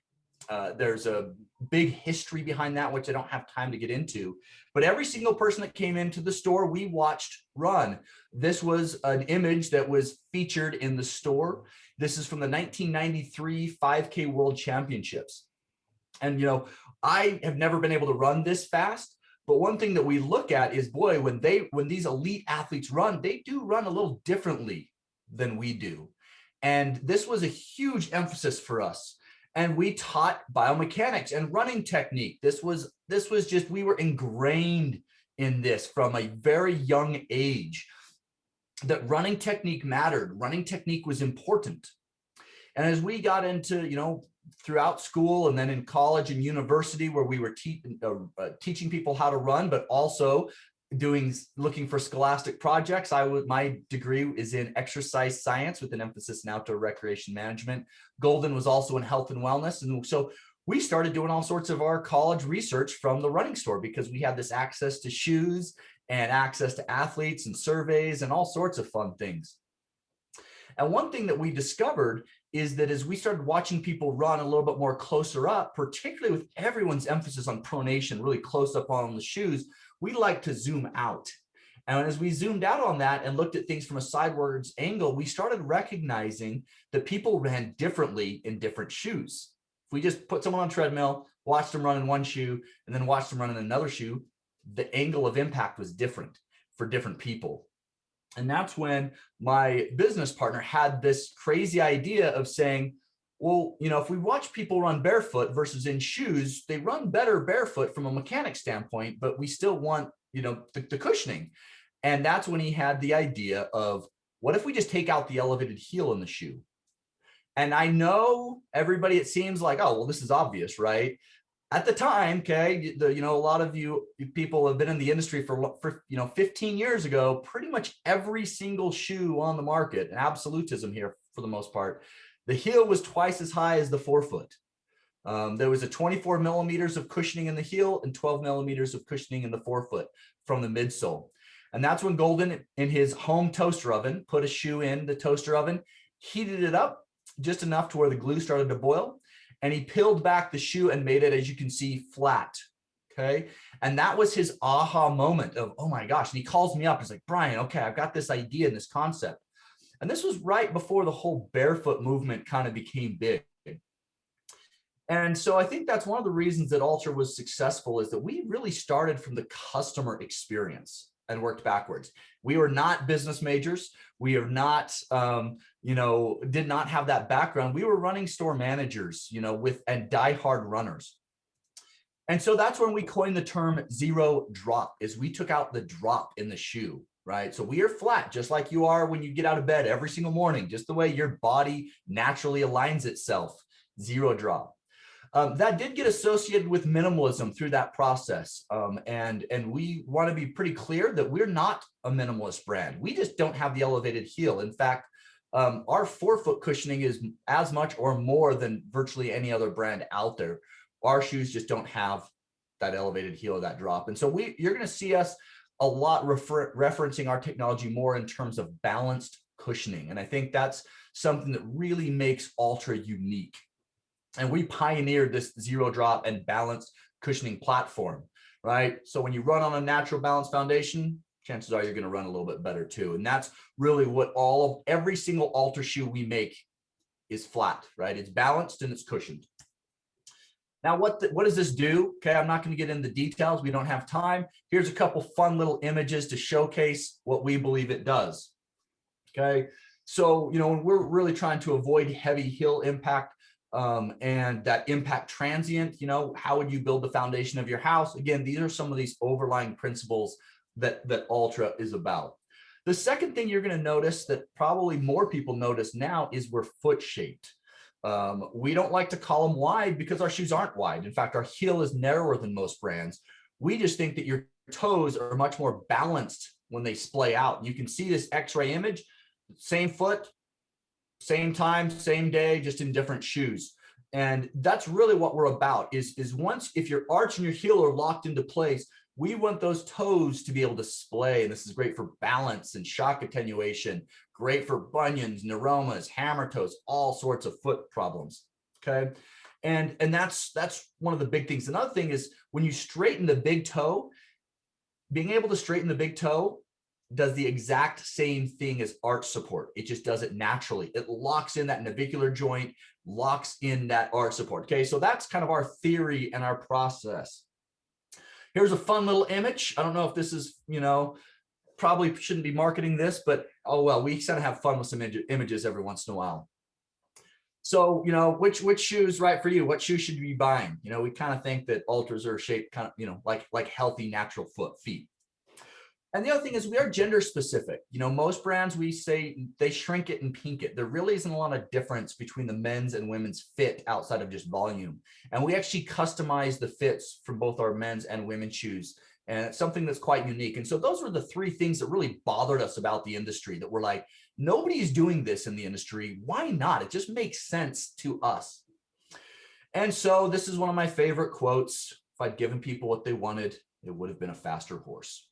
There's a big history behind that, which I don't have time to get into, but every single person that came into the store, we watched run. This was an image that was featured in the store. This is from the 1993 5K World Championships. And, I have never been able to run this fast, but one thing that we look at is, boy, when these elite athletes run, they do run a little differently than we do. And this was a huge emphasis for us. And we taught biomechanics and running technique. This was just, we were ingrained in this from a very young age, that running technique mattered. Running technique was important. And as we got into, throughout school and then in college and university, where we were teaching people how to run, but also looking for scholastic projects. My degree is in exercise science with an emphasis in outdoor recreation management. Golden was also in health and wellness. And so we started doing all sorts of our college research from the running store, because we had this access to shoes and access to athletes and surveys and all sorts of fun things. And one thing that we discovered is that as we started watching people run a little bit more closer up, particularly with everyone's emphasis on pronation, really close up on the shoes, we like to zoom out. And as we zoomed out on that and looked at things from a sidewards angle, we started recognizing that people ran differently in different shoes. If we just put someone on a treadmill, watched them run in one shoe, and then watched them run in another shoe, the angle of impact was different for different people. And that's when my business partner had this crazy idea of saying, well, you know, if we watch people run barefoot versus in shoes, they run better barefoot from a mechanic standpoint, but we still want, you know, the cushioning. And that's when he had the idea of, what if we just take out the elevated heel in the shoe? And I know everybody, it seems like, oh, well, this is obvious, right? At the time, okay, you know, a lot of you people have been in the industry for 15 years ago, pretty much every single shoe on the market, and absolutism here for the most part, the heel was twice as high as the forefoot. There was a 24 millimeters of cushioning in the heel and 12 millimeters of cushioning in the forefoot from the midsole. And that's when Golden, in his home toaster oven, put a shoe in the toaster oven, heated it up just enough to where the glue started to boil, and he peeled back the shoe and made it, as you can see, flat. Okay. And that was his aha moment of, oh my gosh. And he calls me up. He's like, Brian, okay, I've got this idea and this concept. And this was right before the whole barefoot movement kind of became big. And so I think that's one of the reasons that Altra was successful, is that we really started from the customer experience and worked backwards. We were not business majors. We are not, did not have that background. We were running store managers, and diehard runners. And so that's when we coined the term zero drop, is we took out the drop in the shoe, right? So we are flat, just like you are when you get out of bed every single morning, just the way your body naturally aligns itself, zero drop. That did get associated with minimalism through that process. And we want to be pretty clear that we're not a minimalist brand. We just don't have the elevated heel. In fact, our forefoot cushioning is as much or more than virtually any other brand out there. Our shoes just don't have that elevated heel or that drop. And so you're going to see us a lot referencing our technology more in terms of balanced cushioning. And I think that's something that really makes Altra unique. And we pioneered this zero drop and balanced cushioning platform, right? So when you run on a natural balance foundation, chances are you're going to run a little bit better too. And that's really what every single Altra shoe we make is flat, right? It's balanced and it's cushioned. Now, what does this do? Okay, I'm not going to get into the details. We don't have time. Here's a couple fun little images to showcase what we believe it does. Okay, so, when we're really trying to avoid heavy heel impact, and that impact transient, how would you build the foundation of your house? Again, these are some of these overlying principles that Altra is about. The second thing you're going to notice that probably more people notice now is we're foot shaped. We don't like to call them wide because our shoes aren't wide. In fact, our heel is narrower than most brands. We just think that your toes are much more balanced when they splay out. You can see this X-ray image, same foot, same time, same day, just in different shoes. And that's really what we're about is once, if your arch and your heel are locked into place, we want those toes to be able to splay. And this is great for balance and shock attenuation, great for bunions, neuromas, hammer toes, all sorts of foot problems. Okay. And that's one of the big things. Another thing is when you straighten the big toe, being able to straighten the big toe does the exact same thing as arch support. It just does it naturally. It locks in that navicular joint, locks in that arch support. Okay, so that's kind of our theory and our process. Here's a fun little image. I don't know if this is, probably shouldn't be marketing this, but oh well, we kind of have fun with some images every once in a while. So, which shoes right for you? What shoes should you be buying? We kind of think that Altras are shaped kind of, like healthy natural feet. And the other thing is we are gender specific. Most brands, we say they shrink it and pink it. There really isn't a lot of difference between the men's and women's fit outside of just volume. And we actually customize the fits from both our men's and women's shoes. And it's something that's quite unique. And so those were the three things that really bothered us about the industry, that we're like, nobody's doing this in the industry. Why not? It just makes sense to us. And so this is one of my favorite quotes. If I'd given people what they wanted, it would have been a faster horse.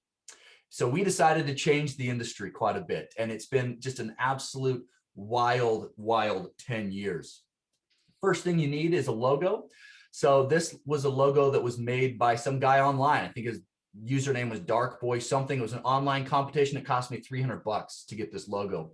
So we decided to change the industry quite a bit. And it's been just an absolute wild, wild 10 years. First thing you need is a logo. So this was a logo that was made by some guy online. I think his username was Dark Boy something. It was an online competition. It cost me $300 to get this logo.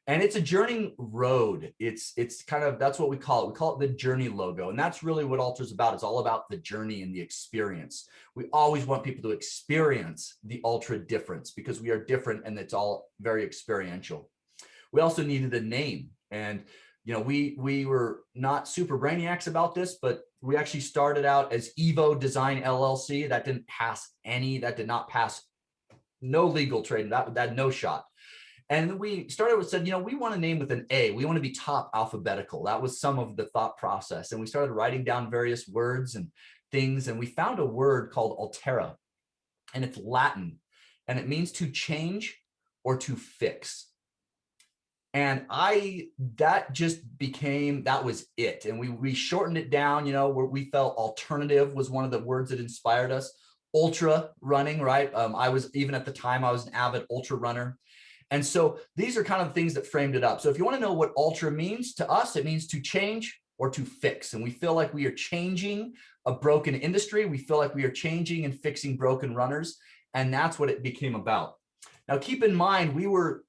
And it's a journey road. It's kind of, that's what we call it. We call it the journey logo. And that's really what Altra is about. It's all about the journey and the experience. We always want people to experience the Altra difference because we are different and it's all very experiential. We also needed a name. And, you know, we were not super brainiacs about this, but we actually started out as Evo Design LLC. That didn't pass that did not pass, no legal trade. That had no shot. And we started with said, you know, we want a name with an A. We want to be top alphabetical. That was some of the thought process. And we started writing down various words and things. And we found a word called Altera. And it's Latin. And it means to change or to fix. And that was it. And we shortened it down, you know, where we felt alternative was one of the words that inspired us. Ultra running, right? Even at the time, I was an avid ultra runner. And so these are kind of things that framed it up. So if you want to know what Altra means to us, it means to change or to fix. And we feel like we are changing a broken industry. We feel like we are changing and fixing broken runners. And that's what it became about. Now, keep in mind, we were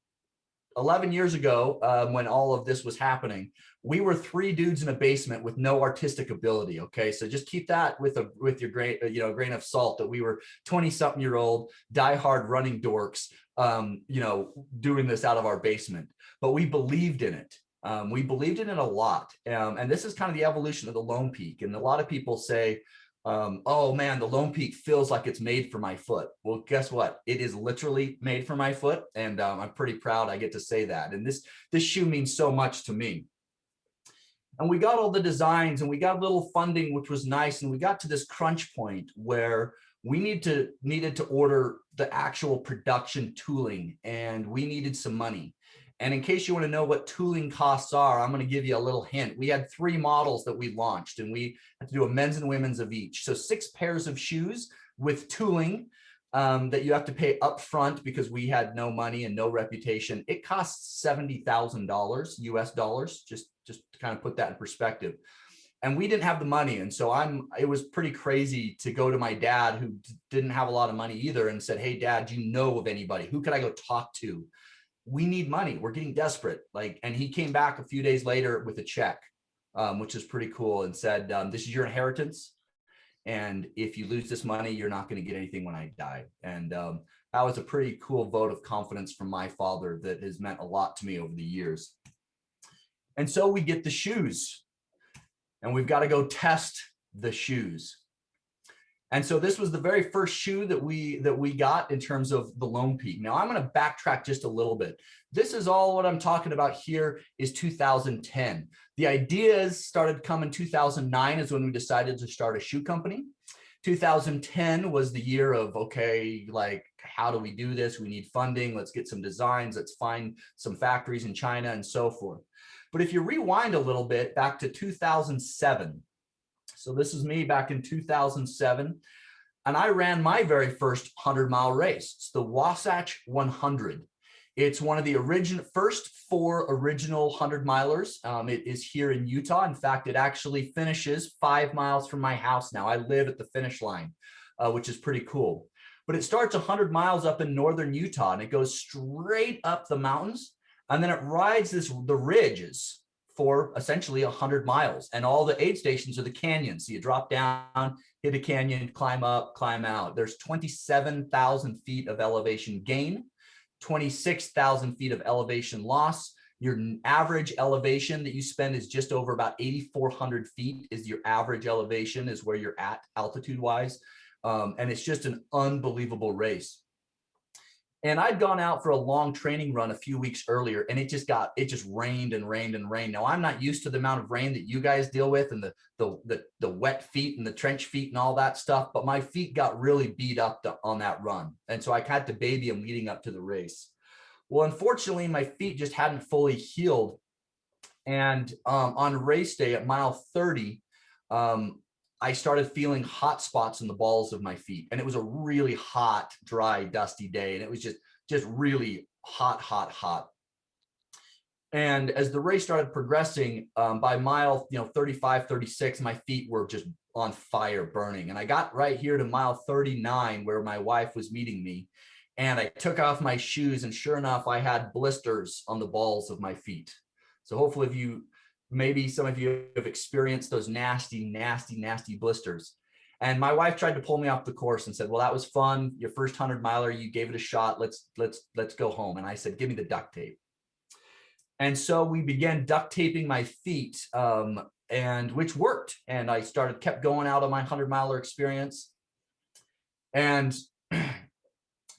11 years ago when all of this was happening, we were 3 dudes in a basement with no artistic ability. Okay, so just keep that with your grain of salt that we were 20-something-year-old diehard running dorks, doing this out of our basement. But we believed in it. We believed in it a lot, and this is kind of the evolution of the Lone Peak. And a lot of people say, oh man, the Lone Peak feels like it's made for my foot. Well, guess what? It is literally made for my foot. And I'm pretty proud I get to say that. And this shoe means so much to me. And we got all the designs and we got a little funding, which was nice. And we got to this crunch point where we needed to order the actual production tooling and we needed some money. And in case you want to know what tooling costs are, I'm going to give you a little hint. We had 3 models that we launched and we had to do a men's and women's of each. So 6 pairs of shoes with tooling that you have to pay up front because we had no money and no reputation. It costs $70,000 US dollars, just to kind of put that in perspective. And we didn't have the money. And so it was pretty crazy to go to my dad, who didn't have a lot of money either, and said, hey, Dad, do you know of anybody? Who could I go talk to? We need money. We're getting desperate. And he came back a few days later with a check, which is pretty cool, and said, this is your inheritance. And if you lose this money, you're not going to get anything when I die. And that was a pretty cool vote of confidence from my father that has meant a lot to me over the years. And so we get the shoes and we've got to go test the shoes. And so this was the very first shoe that we got in terms of the Lone Peak. Now I'm going to backtrack just a little bit. This is all what I'm talking about here is 2010. The ideas started coming 2009 is when we decided to start a shoe company. 2010 was the year of, okay, like, how do we do this? We need funding. Let's get some designs. Let's find some factories in China and so forth. But if you rewind a little bit back to 2007, so this is me back in 2007, and I ran my very first 100-mile race. It's the Wasatch 100. It's one of the first 4 original 100-milers. It is here in Utah. In fact, it actually finishes 5 miles from my house now. I live at the finish line, which is pretty cool. But it starts 100 miles up in northern Utah, and it goes straight up the mountains, and then it rides the ridges for essentially 100 miles. And all the aid stations are the canyons. So you drop down, hit a canyon, climb up, climb out. There's 27,000 feet of elevation gain, 26,000 feet of elevation loss. Your average elevation that you spend is just over about 8,400 feet is your average elevation, is where you're at altitude wise. And it's just an unbelievable race. And I'd gone out for a long training run a few weeks earlier, and it just rained and rained and rained. Now I'm not used to the amount of rain that you guys deal with, and the wet feet and the trench feet and all that stuff. But my feet got really beat up on that run, and so I had to baby them leading up to the race. Well, unfortunately, my feet just hadn't fully healed, and on race day at mile 30, I started feeling hot spots in the balls of my feet. And it was a really hot, dry, dusty day. And it was just really hot. And as the race started progressing, by mile 35, 36, my feet were just on fire, burning. And I got right here to mile 39 where my wife was meeting me. And I took off my shoes, and sure enough, I had blisters on the balls of my feet. So hopefully maybe some of you have experienced those nasty, nasty, nasty blisters. And my wife tried to pull me off the course and said, well, that was fun. Your first 100-miler, you gave it a shot. Let's go home. And I said, give me the duct tape. And so we began duct taping my feet, and which worked. And I kept going out on my 100-miler experience. And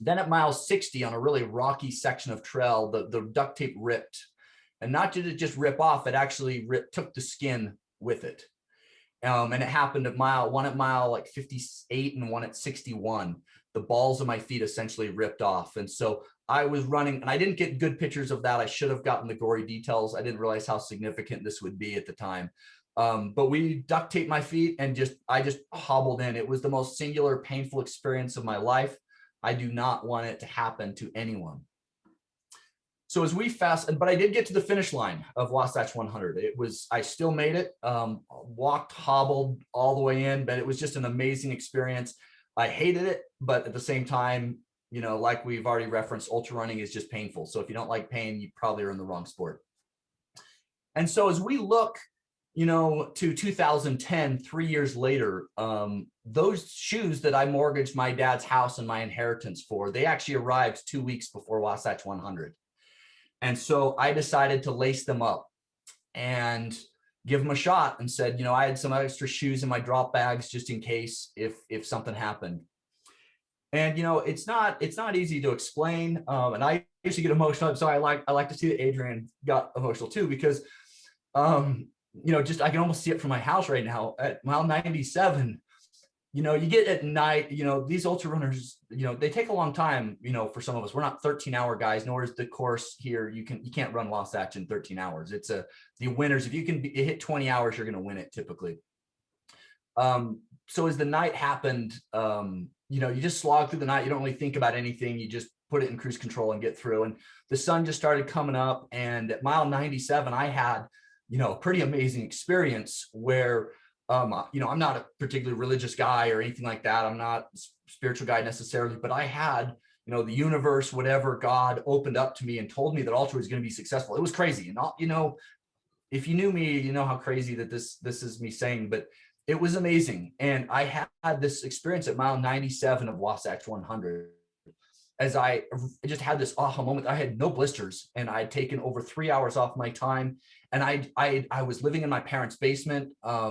then at mile 60 on a really rocky section of trail, the duct tape ripped. And not did it just rip off, it actually took the skin with it. And it happened at one at mile like 58 and one at 61. The balls of my feet essentially ripped off. And so I was running, and I didn't get good pictures of that. I should have gotten the gory details. I didn't realize how significant this would be at the time. But we duct taped my feet, and I just hobbled in. It was the most singular, painful experience of my life. I do not want it to happen to anyone. So as we but I did get to the finish line of Wasatch 100. I still made it, walked, hobbled all the way in, but it was just an amazing experience. I hated it, but at the same time, like we've already referenced, ultra running is just painful. So if you don't like pain, you probably are in the wrong sport. And so as we look, to 2010, 3 years later, those shoes that I mortgaged my dad's house and my inheritance for, they actually arrived 2 weeks before Wasatch 100. And so I decided to lace them up and give them a shot, and said, I had some extra shoes in my drop bags just in case if something happened. And, it's not easy to explain. And I usually get emotional. So I like to see that Adrian got emotional too, because, I can almost see it from my house right now at mile 97. You get at night, these ultra runners, they take a long time, for some of us. We're not 13-hour guys, nor is the course here. You can't run Wasatch in 13 hours. It's the winners. If you can hit 20 hours, you're going to win it typically. So as the night happened, you just slog through the night. You don't really think about anything. You just put it in cruise control and get through. And the sun just started coming up. And at mile 97, I had, a pretty amazing experience where, I'm not a particularly religious guy or anything like that. I'm not a spiritual guy necessarily, but I had, the universe, whatever, God opened up to me and told me that ultra was going to be successful. It was crazy. And if you knew me, you know how crazy that this is me saying, but it was amazing. And I had this experience at mile 97 of Wasatch 100. As I just had this aha moment. I had no blisters, and I had taken over 3 hours off my time. And I was living in my parents' basement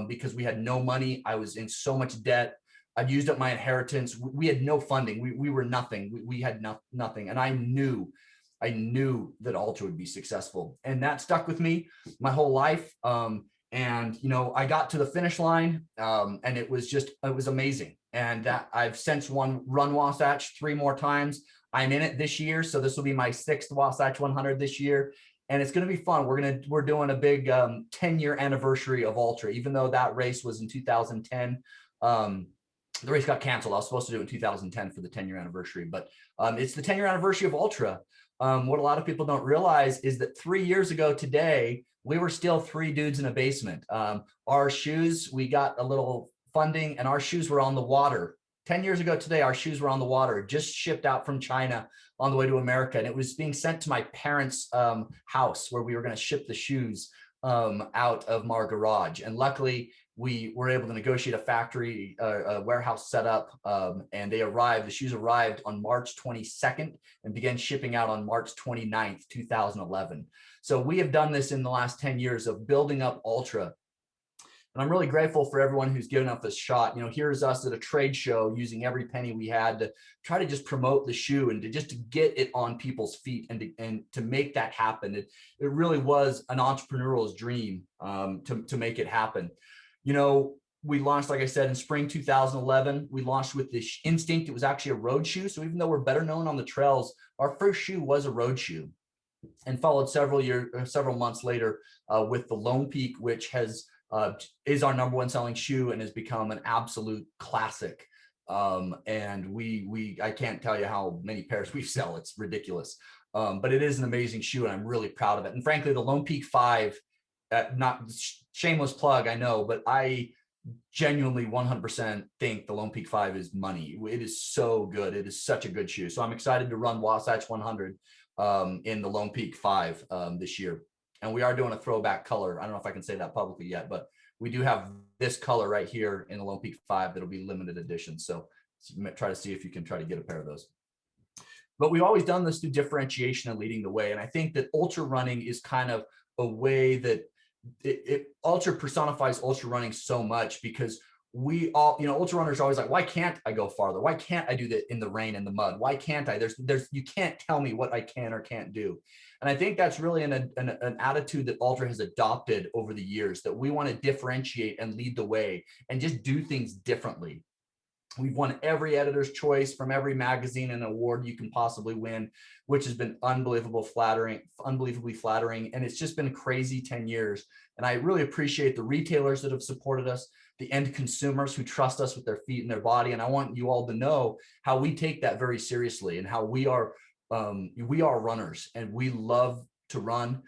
because we had no money. I was in so much debt. I'd used up my inheritance. We had no funding. We were nothing. We had nothing. And I knew that ultra would be successful. And that stuck with me my whole life. And I got to the finish line, and it was amazing. And that I've since run Wasatch 3 more times. I'm in it this year, so this will be my 6th Wasatch 100 this year, and it's going to be fun. We're doing a big 10-year anniversary of Ultra, even though that race was in 2010. The race got canceled. I was supposed to do it in 2010 for the 10-year anniversary, but it's the 10-year anniversary of Ultra. What a lot of people don't realize is that 3 years ago today, we were still 3 dudes in a basement. Our shoes, we got a little funding, and our shoes were on the water. 10 years ago today, our shoes were on the water, just shipped out from China on the way to America. And it was being sent to my parents' house where we were going to ship the shoes out of our garage. And luckily, we were able to negotiate a factory, a warehouse setup, and the shoes arrived on March 22nd and began shipping out on March 29th, 2011. So we have done this in the last 10 years of building up Ultra. And I'm really grateful for everyone who's given us this shot. Here's us at a trade show using every penny we had to try to just promote the shoe and to get it on people's feet and to make that happen. It really was an entrepreneurial's dream to make it happen. We launched, like I said, in spring 2011. We launched with this Instinct. It was actually a road shoe. So even though we're better known on the trails, our first shoe was a road shoe, and followed several months later with the Lone Peak, which is our #1 selling shoe and has become an absolute classic. And I can't tell you how many pairs we sell. It's ridiculous. but it is an amazing shoe and I'm really proud of it. And frankly, the Lone Peak 5, not shameless plug, I know, but I genuinely 100% think the Lone Peak 5 is money. It is so good. It is such a good shoe. So I'm excited to run Wasatch 100 in the Lone Peak 5 this year. And we are doing a throwback color. I don't know if I can say that publicly yet, but we do have this color right here in the Lone Peak 5 that'll be limited edition. So try to see if you can try to get a pair of those. But we've always done this through differentiation and leading the way. And I think that ultra running is kind of a way that ultra personifies ultra running so much, because we all, ultra runners are always like, why can't I go farther? Why can't I do that in the rain and the mud? Why can't I? You can't tell me what I can or can't do. And I think that's really an attitude that Ultra has adopted over the years, that we want to differentiate and lead the way and just do things differently. We've won every editor's choice from every magazine and award you can possibly win, which has been unbelievably flattering. And it's just been a crazy 10 years. And I really appreciate the retailers that have supported us, the end consumers who trust us with their feet and their body. And I want you all to know how we take that very seriously and how we are runners and we love to run.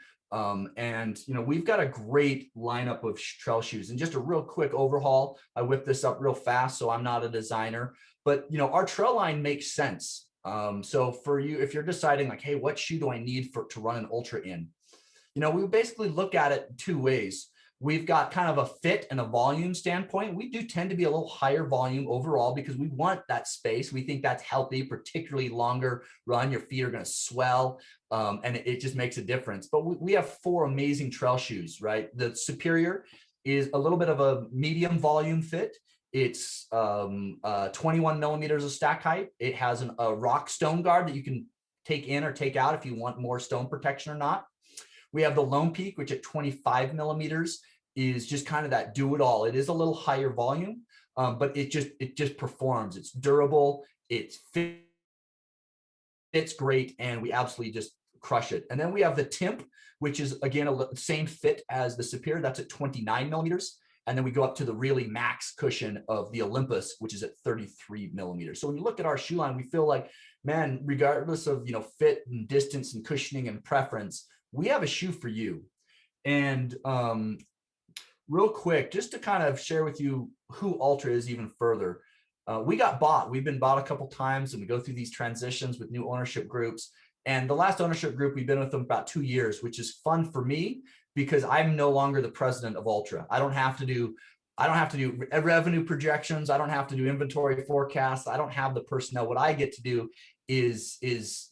And we've got a great lineup of trail shoes. And just a real quick overhaul, I whipped this up real fast, so I'm not a designer, but our trail line makes sense. So for you, if you're deciding like, hey, what shoe do I need to run an ultra in? We basically look at it two ways. We've got kind of a fit and a volume standpoint. We do tend to be a little higher volume overall because we want that space. We think that's healthy, particularly longer run. Your feet are going to swell, and it just makes a difference. But we have 4 amazing trail shoes, right? The Superior is a little bit of a medium volume fit. It's 21 millimeters of stack height. It has a rock stone guard that you can take in or take out if you want more stone protection or not. We have the Lone Peak, which at 25 millimeters is just kind of that do it all. It is a little higher volume, but it just performs. It's durable. It fits great, and we absolutely just crush it. And then we have the Timp, which is again same fit as the Superior. That's at 29 millimeters. And then we go up to the really max cushion of the Olympus, which is at 33 millimeters. So when you look at our shoe line, we feel like, man, regardless of fit and distance and cushioning and preference, we have a shoe for you. And real quick, just to kind of share with you who Ultra is even further. We got bought. We've been bought a couple times, and we go through these transitions with new ownership groups. And the last ownership group, we've been with them about 2 years, which is fun for me because I'm no longer the president of Ultra. I don't have to do revenue projections. I don't have to do inventory forecasts. I don't have the personnel. What I get to do is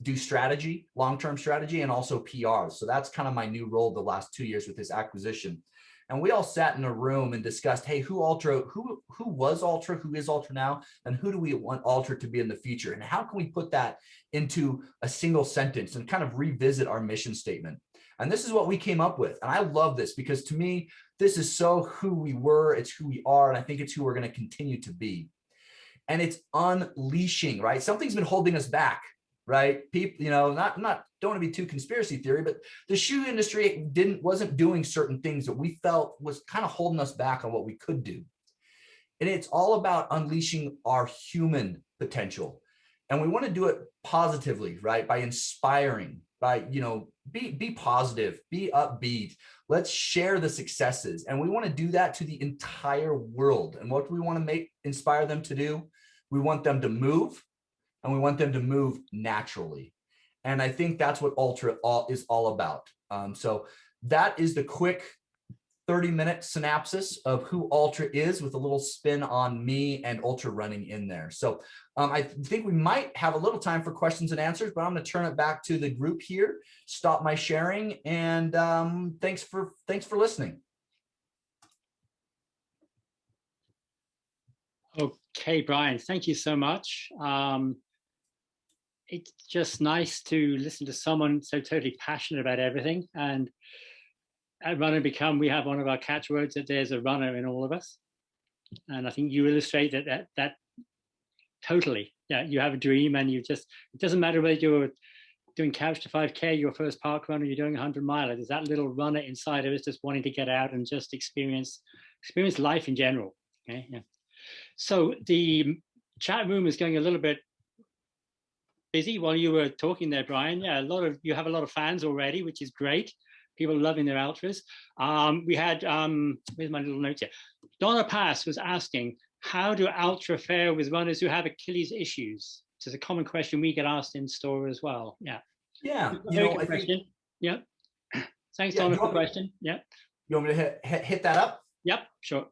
do strategy, long-term strategy, and also PR. So that's kind of my new role the last 2 years with this acquisition. And we all sat in a room and discussed, hey, who was Ultra, who is Ultra now, and who do we want Ultra to be in the future? And how can we put that into a single sentence and kind of revisit our mission statement? And this is what we came up with. And I love this because to me, this is so who we were, it's who we are, and I think it's who we're going to continue to be. And it's unleashing, right? Something's been holding us back, right? People, don't want to be too conspiracy theory, but the shoe industry wasn't doing certain things that we felt was kind of holding us back on what we could do. And it's all about unleashing our human potential. And we want to do it positively, right? By inspiring, by, be positive, be upbeat. Let's share the successes. And we want to do that to the entire world. And what do we want to inspire them to do? We want them to move, and we want them to move naturally. And I think that's what Ultra is all about. So that is the quick 30-minute synopsis of who Ultra is, with a little spin on me and Ultra running in there. So I think we might have a little time for questions and answers, but I'm going to turn it back to the group here, stop my sharing, and thanks for listening. Okay, Brian, thank you so much. It's just nice to listen to someone so totally passionate about everything. And at Run and Become, we have one of our catchwords that there's a runner in all of us. And I think you illustrate that totally. Yeah, you have a dream, and it doesn't matter whether you're doing couch to 5K, your first park run, or you're doing 100 miler. There's that little runner inside of us just wanting to get out and just experience life in general. Okay, yeah. So the chat room is going a little bit busy while you were talking there, Brian. Yeah, you have a lot of fans already, which is great. People loving their Altras. We had, where's my little note here? Donna Pass was asking, how do Altra fare with runners who have Achilles issues? It's a common question we get asked in store as well. Yeah. Yeah, Very good question. Yeah. Thanks, Donna, for the question. Yeah. You want me to hit that up? Yep, sure.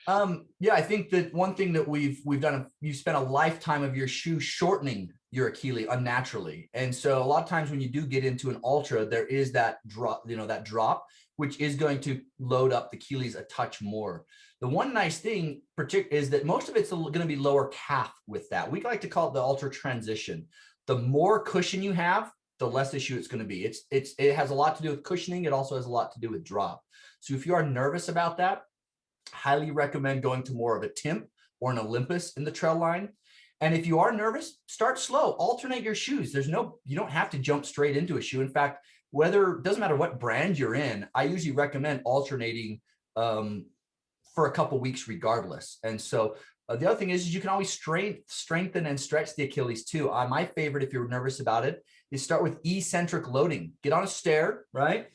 Yeah, I think that one thing that we've done, you spent a lifetime of your shoe shortening your Achilles unnaturally. And so a lot of times when you do get into an Ultra, there is that drop, which is going to load up the Achilles a touch more. The one nice thing is that most of it's going to be lower calf with that. We like to call it the Ultra transition. The more cushion you have, the less issue it's going to be. It has a lot to do with cushioning. It also has a lot to do with drop. So if you are nervous about that, highly recommend going to more of a Timp or an Olympus in the trail line. And if you are nervous, start slow, alternate your shoes. You don't have to jump straight into a shoe. In fact, doesn't matter what brand you're in, I usually recommend alternating for a couple weeks regardless. And so the other thing is you can always strengthen and stretch the Achilles too. My favorite, if you're nervous about it, is start with eccentric loading. Get on a stair, right?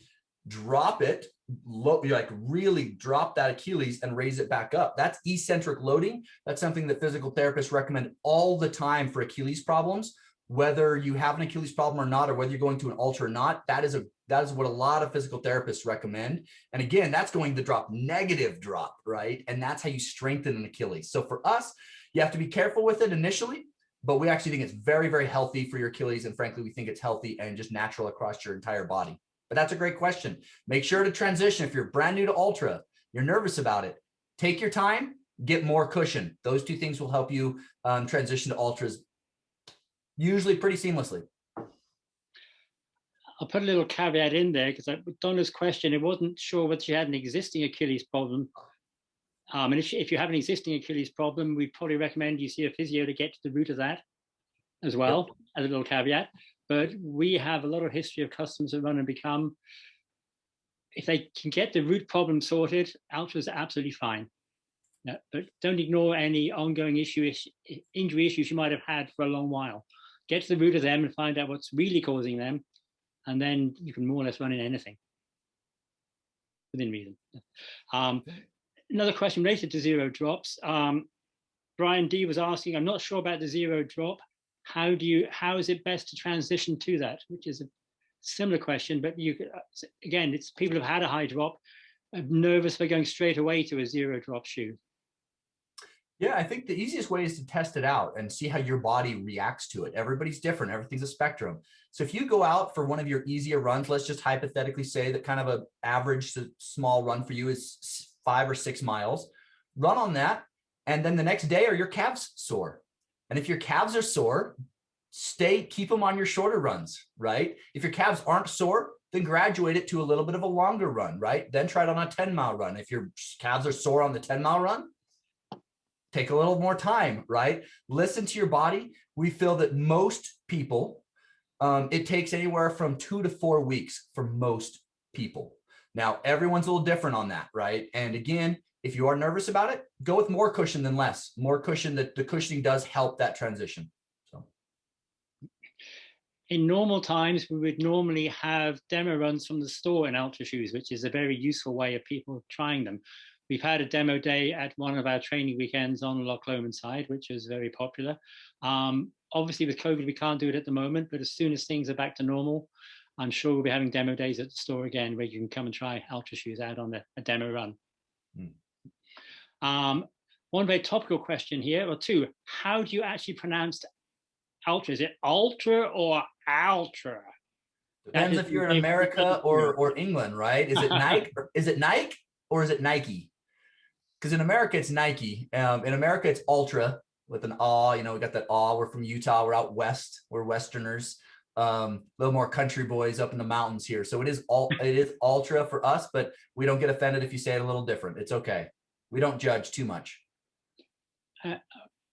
Drop it, really drop that Achilles and raise it back up. That's eccentric loading. That's something that physical therapists recommend all the time for Achilles problems, whether you have an Achilles problem or not, or whether you're going to an Ultra or not. That is what a lot of physical therapists recommend. And again, that's going to drop, negative drop, right? And that's how you strengthen an Achilles. So for us, you have to be careful with it initially, but we actually think it's very, very healthy for your Achilles. And frankly, we think it's healthy and just natural across your entire body. But that's a great question. Make sure to transition. If you're brand new to Ultra, you're nervous about it, take your time, get more cushion. Those two things will help you transition to Ultras usually pretty seamlessly. I'll put a little caveat in there because with Donna's question, I wasn't sure whether she had an existing Achilles problem. And if you have an existing Achilles problem, we'd probably recommend you see a physio to get to the root of that as well, as a little caveat. But we have a lot of history of customers that run and become. If they can get the root problem sorted, Ultras are absolutely fine. Yeah, but don't ignore any ongoing injury issues you might have had for a long while. Get to the root of them and find out what's really causing them, and then you can more or less run in anything within reason. Another question related to zero drops. Brian D was asking, I'm not sure about the zero drop. How is it best to transition to that? Which is a similar question, but again, it's people who've had a high drop, are nervous for going straight away to a zero drop shoe. Yeah, I think the easiest way is to test it out and see how your body reacts to it. Everybody's different. Everything's a spectrum. So if you go out for one of your easier runs, let's just hypothetically say that kind of an average to small run for you is 5 or 6 miles, run on that. And then the next day, are your calves sore? And if your calves are sore, keep them on your shorter runs, right? If your calves aren't sore, then graduate it to a little bit of a longer run, right? Then try it on a 10-mile run. If your calves are sore on the 10-mile run, take a little more time, right? Listen to your body. We feel that most people, it takes anywhere from 2 to 4 weeks for most people. Now, everyone's a little different on that, right? And again, if you are nervous about it, go with more cushion than less. More cushion, that the cushioning does help that transition. So, in normal times, we would normally have demo runs from the store in Ultra shoes, which is a very useful way of people trying them. We've had a demo day at one of our training weekends on Loch Lomond side, which was very popular. Obviously, with COVID, we can't do it at the moment, but as soon as things are back to normal, I'm sure we'll be having demo days at the store again, where you can come and try Ultra shoes out on a demo run. One very topical question here, or two, how do you actually pronounce Ultra? Is it Ultra or Altra? Depends if you're in America or England, right? Is it Nike? Is it Nike or is it Nike? Because in America, it's Nike. In America, it's Ultra with an aw. We got that aw. We're from Utah. We're out west. We're Westerners. A little more country boys up in the mountains here. So it is Ultra for us, but we don't get offended if you say it a little different. It's okay. We don't judge too much.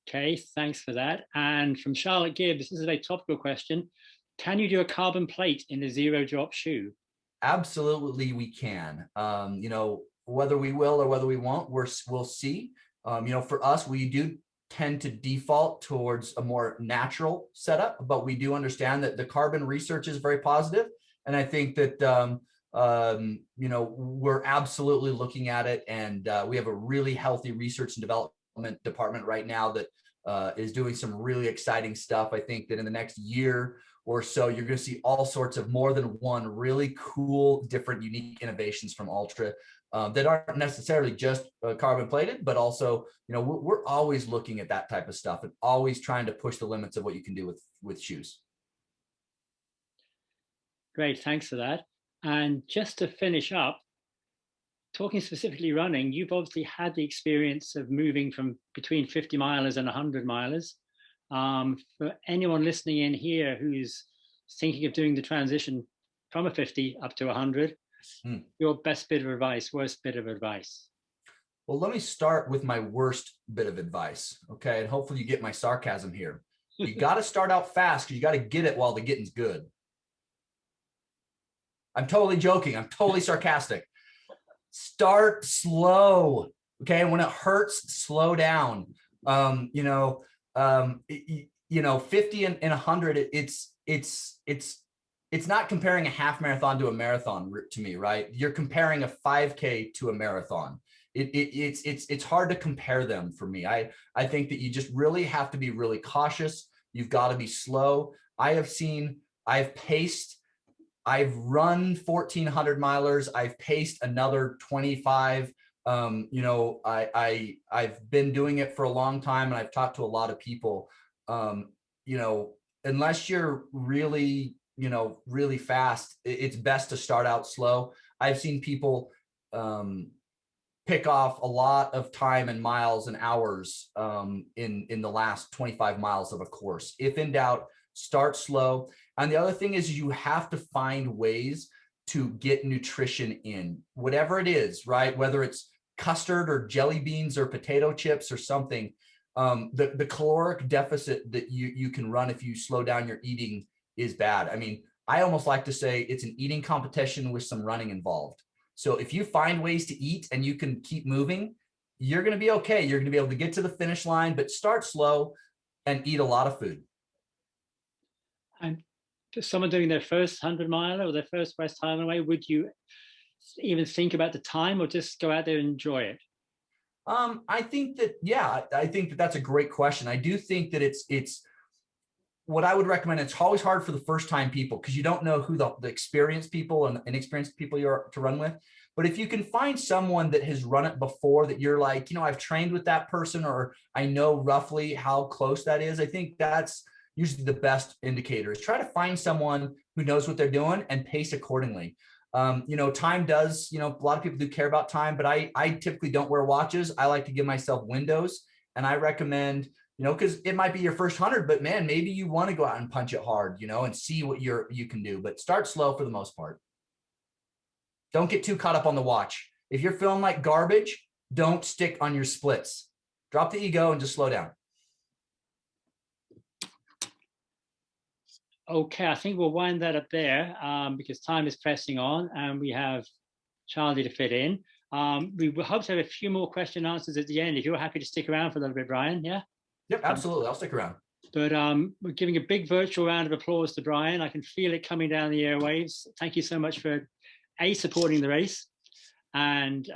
Okay, thanks for that. And from Charlotte Gibbs, this is a very topical question. Can you do a carbon plate in a zero drop shoe? Absolutely, we can. Whether we will or whether we won't, we'll see. For us, we do tend to default towards a more natural setup, but we do understand that the carbon research is very positive. And I think that, you know, we're absolutely looking at it. And we have a really healthy research and development department right now that is doing some really exciting stuff. I think that in the next year or so, you're going to see all sorts of more than one really cool, different, unique innovations from Altra that aren't necessarily just carbon plated, but also, you know, we're always looking at that type of stuff and always trying to push the limits of what you can do with shoes. Great, thanks for that. And just to finish up, talking specifically running, you've obviously had the experience of moving from between 50 milers and 100 milers. For anyone listening in here who's thinking of doing the transition from a 50 up to 100, your best bit of advice, worst bit of advice? Well, let me start with my worst bit of advice, okay? And hopefully you get my sarcasm here. You got to start out fast because you got to get it while the getting's good. I'm totally joking. I'm totally sarcastic. Start slow, okay? When it hurts, slow down. You know, 50 and 100, it's not comparing a half marathon to a marathon to me, right? You're comparing a 5K to a marathon. It's hard to compare them for me. I think that you just really have to be really cautious. You've got to be slow. I've paced, I've run 1,400 milers. I've paced another 25. You know, I've been doing it for a long time, and I've talked to a lot of people. You know, unless you're really, you know, really fast, it's best to start out slow. I've seen people pick off a lot of time and miles and hours in the last 25 miles of a course. If in doubt, start slow. And the other thing is you have to find ways to get nutrition in, whatever it is, right? Whether it's custard or jelly beans or potato chips or something, the caloric deficit that you can run if you slow down your eating is bad. I mean, I almost like to say it's an eating competition with some running involved. So if you find ways to eat and you can keep moving, you're going to be okay. You're going to be able to get to the finish line, but start slow and eat a lot of food. And for someone doing their first 100 miler or their first West Highland way, would you even think about the time or just go out there and enjoy it? I think that, yeah, I think that that's a great question. I do think that it's what I would recommend. It's always hard for the first time people because you don't know who the experienced people and inexperienced people you're to run with. But if you can find someone that has run it before that you're like, you know, I've trained with that person or I know roughly how close that is, I think that's usually the best indicator is try to find someone who knows what they're doing and pace accordingly. You know, time does, you know, a lot of people do care about time, but I typically don't wear watches. I like to give myself windows, and I recommend, you know, because it might be your first 100, but man, maybe you want to go out and punch it hard, you know, and see what you can do, but start slow for the most part. Don't get too caught up on the watch. If you're feeling like garbage, don't stick on your splits. Drop the ego and just slow down. Okay, I think we'll wind that up there because time is pressing on and we have Charlie to fit in. We hope to have a few more question and answers at the end. If you're happy to stick around for a little bit, Brian, yeah? Yep, absolutely. I'll stick around. But we're giving a big virtual round of applause to Brian. I can feel it coming down the airwaves. Thank you so much for supporting the race and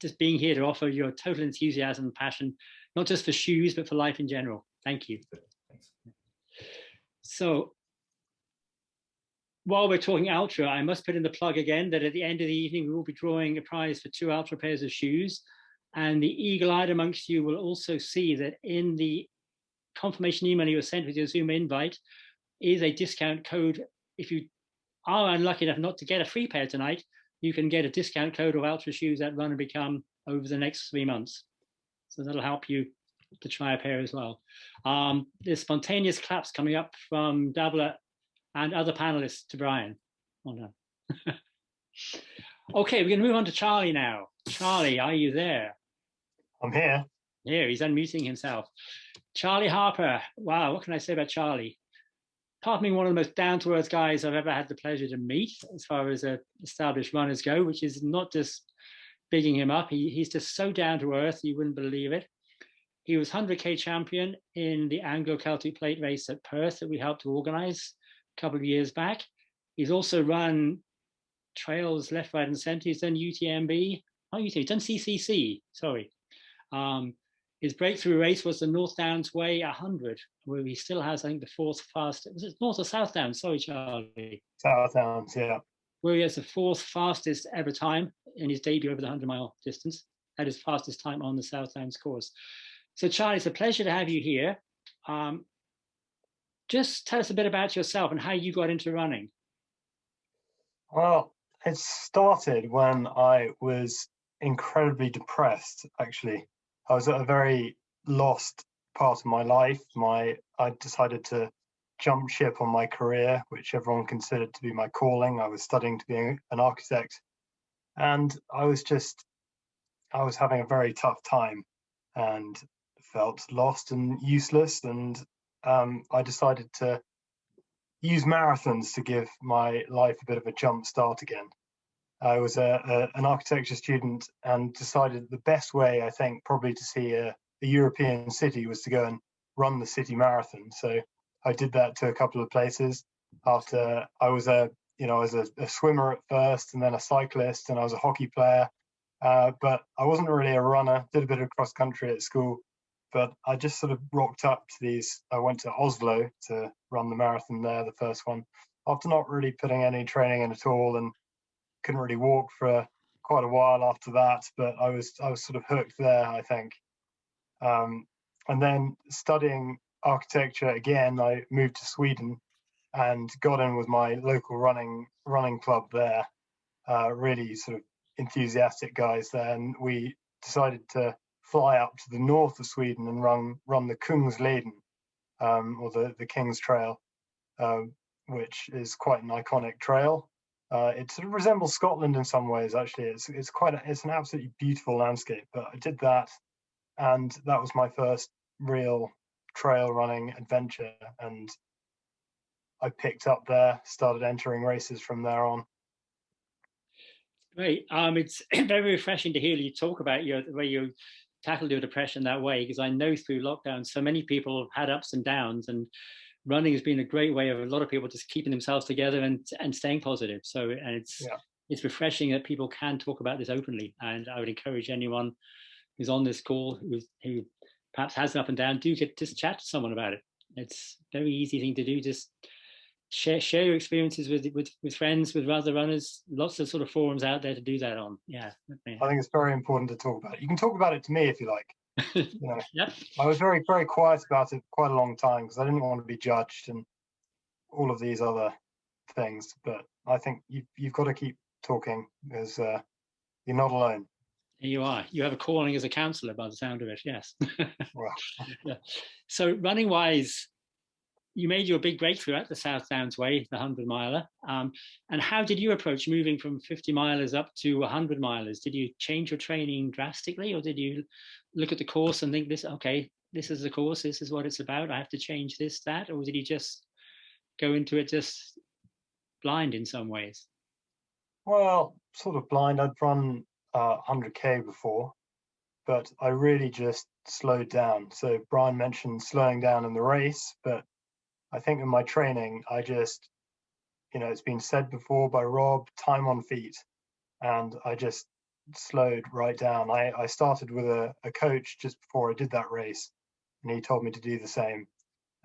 just being here to offer your total enthusiasm and passion, not just for shoes, but for life in general. Thank you. Thanks. So while we're talking Altra, I must put in the plug again that at the end of the evening, we will be drawing a prize for 2 Altra pairs of shoes. And the eagle-eyed amongst you will also see that in the confirmation email you were sent with your Zoom invite is a discount code. If you are unlucky enough not to get a free pair tonight, you can get a discount code of Altra shoes at Run and Become over the next 3 months. So that'll help you to try a pair as well. There's spontaneous claps coming up from Dabbler and other panelists to Brian. Well done. Okay, we're going to move on to Charlie now. Charlie, are you there? I'm here. Here, he's unmuting himself. Charlie Harper. Wow, what can I say about Charlie? Apart from being one of the most down-to-earth guys I've ever had the pleasure to meet, as far as established runners go, which is not just bigging him up. He's just so down to earth, you wouldn't believe it. He was 100K champion in the Anglo-Celtic Plate race at Perth that we helped to organize a couple of years back. He's also run trails left, right, and center. He's done UTMB. Oh, he's done CCC, sorry. His breakthrough race was the North Downs Way 100, where he still has, I think, the fourth fastest. Was it North or South Downs? Sorry, Charlie. South Downs, yeah. Where he has the fourth fastest ever time in his debut over the 100-mile distance. Had his fastest time on the South Downs course. So, Charlie, it's a pleasure to have you here. Just tell us a bit about yourself and how you got into running. Well, it started when I was incredibly depressed, actually. I was at a very lost part of my life. I decided to jump ship on my career, which everyone considered to be my calling. I was studying to be an architect, and I was having a very tough time and felt lost and useless. And I decided to use marathons to give my life a bit of a jump start again. I was an architecture student and decided the best way, I think, probably to see a European city was to go and run the city marathon. So I did that to a couple of places. After I was a swimmer at first, and then a cyclist, and I was a hockey player. But I wasn't really a runner. Did a bit of cross country at school, but I just sort of rocked up to these. I went to Oslo to run the marathon there, the first one, after not really putting any training in at all, and couldn't really walk for quite a while after that. But I was sort of hooked there, I think. And then studying architecture again, I moved to Sweden and got in with my local running club there. Really sort of enthusiastic guys there, and we decided to fly up to the north of Sweden and run the Kungsleden, or the King's Trail, which is quite an iconic trail. It sort of resembles Scotland in some ways. Actually, it's an absolutely beautiful landscape. But I did that, and that was my first real trail running adventure, and I picked up there, started entering races from there on. Great. It's very refreshing to hear you talk about the way you tackled your depression that way, because I know through lockdown so many people have had ups and downs, and running has been a great way of a lot of people just keeping themselves together and staying positive. So, and it's refreshing that people can talk about this openly, and I would encourage anyone who's on this call who perhaps has an up and down, just chat to someone about it. It's a very easy thing to do. Just share your experiences with friends, with other runners. Lots of sort of forums out there to do that on. Yeah, I think it's very important to talk about it. You can talk about it to me if you like. Yep. I was very, very quiet about it quite a long time because I didn't want to be judged and all of these other things. But I think you've got to keep talking, because you're not alone. Here you are. You have a calling as a counsellor by the sound of it. Yes. Well. Yeah. So running wise, you made your big breakthrough at the South Downs Way, the 100-miler. And how did you approach moving from 50 milers up to 100 milers? Did you change your training drastically, or did you look at the course and think, this is the course, this is what it's about, I have to change this, that? Or did you just go into it just blind in some ways? Well, sort of blind. I'd run 100K before, but I really just slowed down. So Brian mentioned slowing down in the race, but I think in my training, I just, it's been said before by Rob, time on feet, and I just slowed right down. I started with a coach just before I did that race, and he told me to do the same.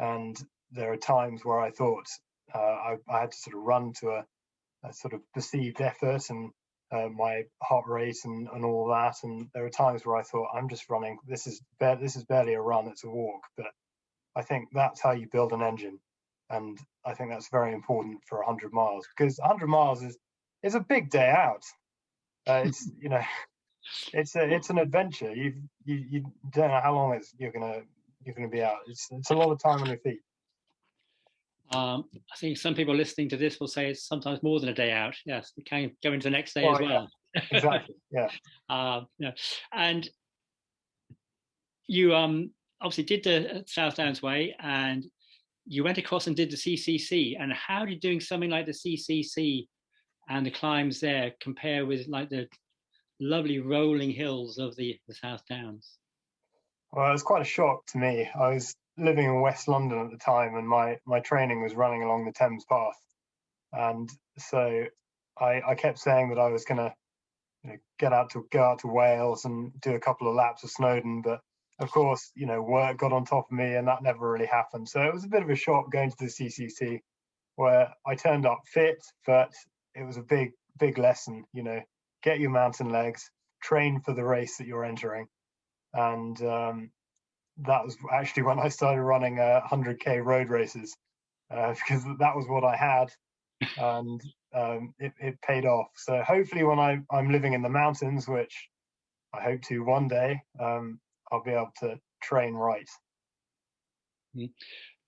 And there are times where I thought I had to sort of run to a sort of perceived effort and my heart rate and all that. And there are times where I thought, I'm just running. This is barely a run, it's a walk. But I think that's how you build an engine. And I think that's very important for 100 miles, because 100 miles is a big day out. It's it's an adventure. You don't know how long you're gonna be out. It's a lot of time on your feet. I think some people listening to this will say it's sometimes more than a day out. Yes, it can go into the next day as well. Yeah. Exactly. Yeah. And you obviously did the South Downs Way, and you went across and did the CCC. And how did doing something like the CCC and the climbs there compare with like the lovely rolling hills of the South Downs? Well, it was quite a shock to me. I was living in West London at the time, and my training was running along the Thames Path, and so I kept saying that I was going to go out to Wales and do a couple of laps of Snowdon, but of course, work got on top of me, and that never really happened. So it was a bit of a shock going to the CCC, where I turned up fit, but it was a big lesson. Get your mountain legs, train for the race that you're entering, and that was actually when I started running 100k road races, because that was what I had, and it paid off. So hopefully when I'm living in the mountains, which I hope to one day, I'll be able to train right.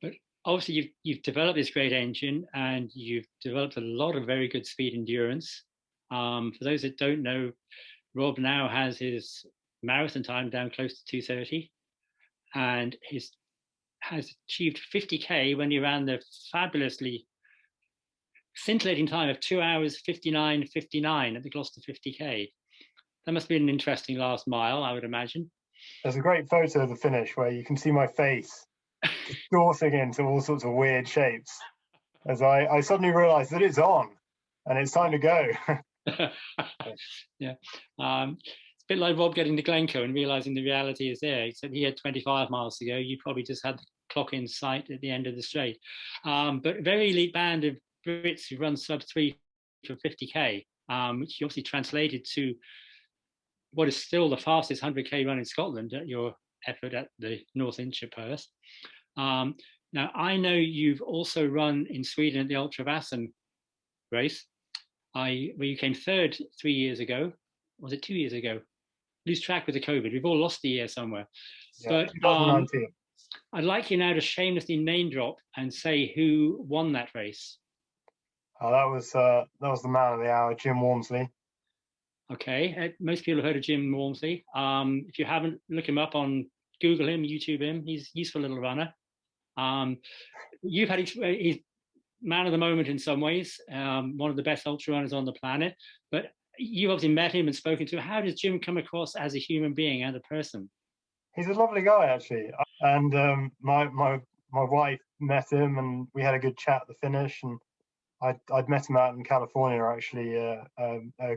But obviously you've developed this great engine, and you've developed a lot of very good speed endurance. For those that don't know, Rob now has his marathon time down close to 2:30, and has achieved 50k when he ran the fabulously scintillating time of 2 hours 59:59 at the Gloucester 50k. That must be an interesting last mile, I would imagine. There's a great photo of the finish where you can see my face distorting into all sorts of weird shapes as I suddenly realized that it's on and it's time to go. Yeah. It's a bit like Rob getting to Glencoe and realizing the reality is there, except he had 25 miles to go. You probably just had the clock in sight at the end of the straight. But a very elite band of Brits who run sub-3 for 50k, which you obviously translated to what is still the fastest 100k run in Scotland at your effort at the North Inchepurse. Now, I know you've also run in Sweden at the Ultra Vassen race, where you came third 3 years ago. Was it 2 years ago? Lose track with the COVID. We've all lost the year somewhere. Yeah, but 2019. I'd like you now to shamelessly name drop and say who won that race. That was the man of the hour, Jim Walmsley. Okay, most people have heard of Jim Walmsley. If you haven't, look him up on Google him, YouTube him. He's a useful little runner. You've had he's man of the moment in some ways, one of the best ultra runners on the planet. But you've obviously met him and spoken to him. How does Jim come across as a human being and a person? He's a lovely guy, actually. And my wife met him, and we had a good chat at the finish. And I'd met him out in California actually a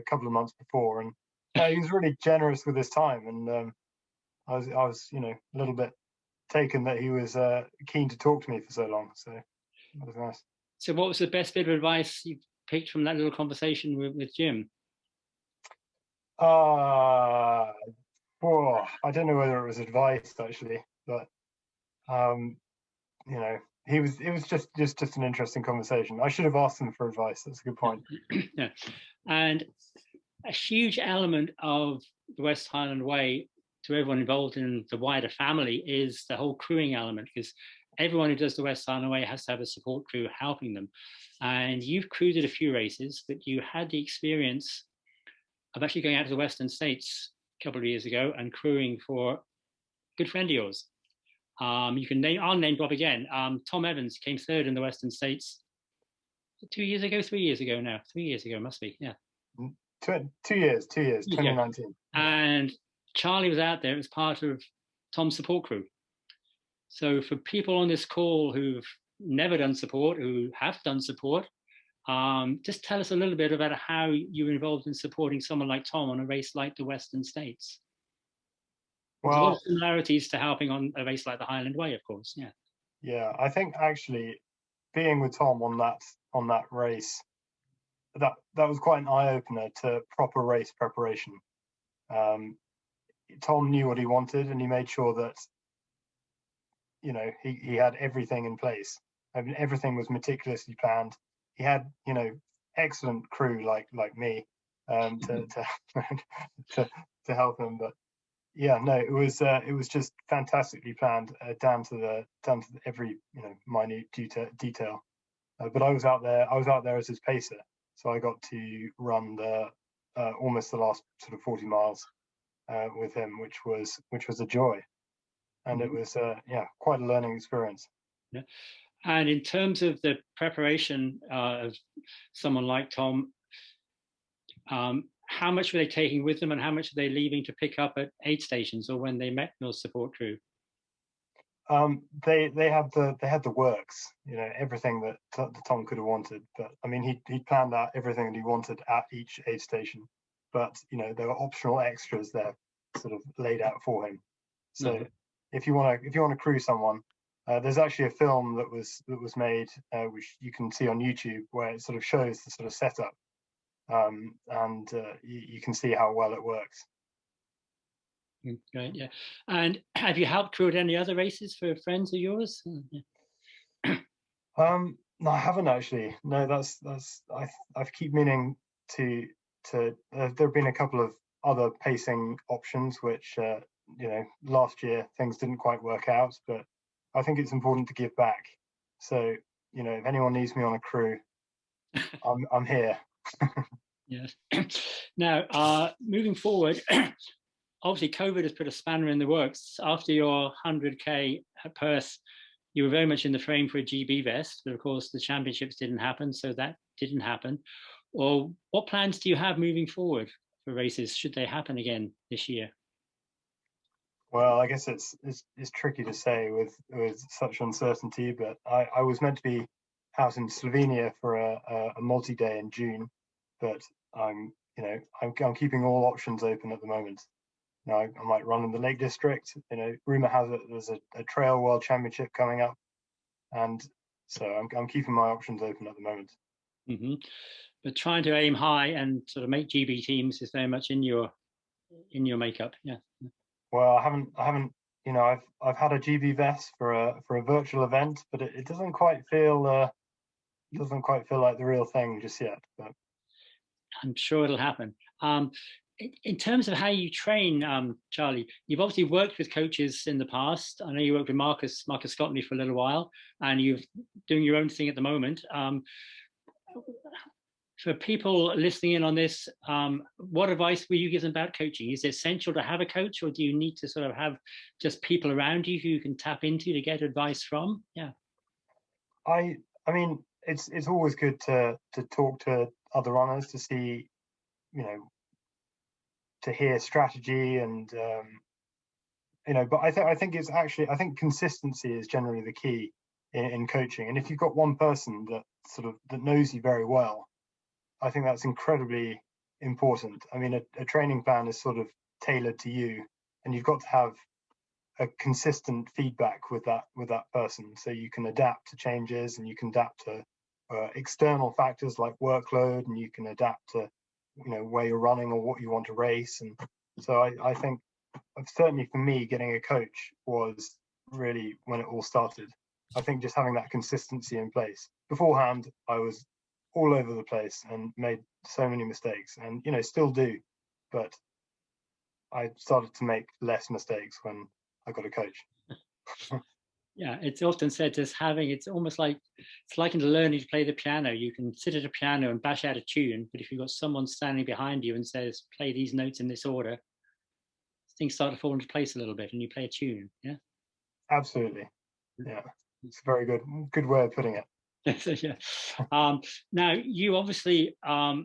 couple of months before, and he was really generous with his time. And I was a little bit taken that he was keen to talk to me for so long. So that was nice. So what was the best bit of advice you picked from that little conversation with Jim? I don't know whether it was advice actually, but it was just an interesting conversation. I should have asked him for advice. That's a good point. Yeah. And a huge element of the West Highland Way to everyone involved in the wider family is the whole crewing element, because everyone who does the West Highland Way has to have a support crew helping them. And you've crewed at a few races, but you had the experience of actually going out to the Western States a couple of years ago and crewing for a good friend of yours. I'll name drop again. Tom Evans came third in the Western States 2 years ago, 3 years ago now. 3 years ago, must be, yeah. 2 years, 2019. And Charlie was out there as part of Tom's support crew. So for people on this call who've never done support, who have done support, just tell us a little bit about how you were involved in supporting someone like Tom on a race like the Western States. There's a lot of similarities to helping on a race like the Highland Way, of course. Yeah. Yeah, I think actually being with Tom on that race, that was quite an eye opener to proper race preparation. Tom knew what he wanted, and he made sure that he had everything in place. I mean, everything was meticulously planned. He had excellent crew like me to help him, but yeah, no, it was just fantastically planned down to every minute detail. But I was out there as his pacer, so I got to run almost the last sort of 40 miles with him, which was a joy, and it was quite a learning experience. Yeah. And in terms of the preparation of someone like Tom, how much were they taking with them, and how much are they leaving to pick up at aid stations or when they met your support crew? They had the works, everything that Tom could have wanted. But I mean, he planned out everything that he wanted at each aid station. But there were optional extras there, sort of laid out for him. So if you want to crew someone, there's actually a film that was made, which you can see on YouTube, where it sort of shows the sort of setup, and you can see how well it works. Great, yeah. And have you helped crew at any other races for friends of yours? No, I haven't actually. No, I keep meaning to. There have been a couple of other pacing options, which last year things didn't quite work out, but I think it's important to give back. So if anyone needs me on a crew, I'm here. Yes. Now, moving forward, obviously COVID has put a spanner in the works. After your 100K at Perth, you were very much in the frame for a GB vest, but of course the championships didn't happen, so that didn't happen. Or what plans do you have moving forward for races, should they happen again this year? Well, I guess it's tricky to say with such uncertainty, but I was meant to be out in Slovenia for a multi-day in June, but I'm keeping all options open at the moment. Now, I might run in the Lake District. Rumor has it there's a Trail World Championship coming up, and so I'm keeping my options open at the moment. Mm-hmm. But trying to aim high and sort of make GB teams is very much in your makeup, yeah. Well, I haven't. I've had a GB vest for a virtual event, but it doesn't quite feel like the real thing just yet. But I'm sure it'll happen. In terms of how you train, Charlie, you've obviously worked with coaches in the past. I know you worked with Marcus Scotney for a little while, and you're doing your own thing at the moment. For people listening in on this, what advice will you give them about coaching? Is it essential to have a coach, or do you need to sort of have just people around you who you can tap into to get advice from? Yeah. I mean, it's always good to talk to other runners to see, to hear strategy and but I think consistency is generally the key in coaching. And if you've got one person that knows you very well, I think that's incredibly important. I mean, a training plan is sort of tailored to you, and you've got to have a consistent feedback with that person, so you can adapt to changes, and you can adapt to external factors like workload, and you can adapt to where you're running or what you want to race. And so I think certainly for me, getting a coach was really when it all started. I think just having that consistency in place. Beforehand, I was all over the place and made so many mistakes, and still do, but I started to make less mistakes when I got a coach. Yeah, it's often said it's almost like it's like learning to play the piano. You can sit at a piano and bash out a tune, but if you've got someone standing behind you and says, play these notes in this order, things start to fall into place a little bit and you play a tune. Yeah, absolutely. Yeah, it's a very good way of putting it. Yeah. Now you obviously we're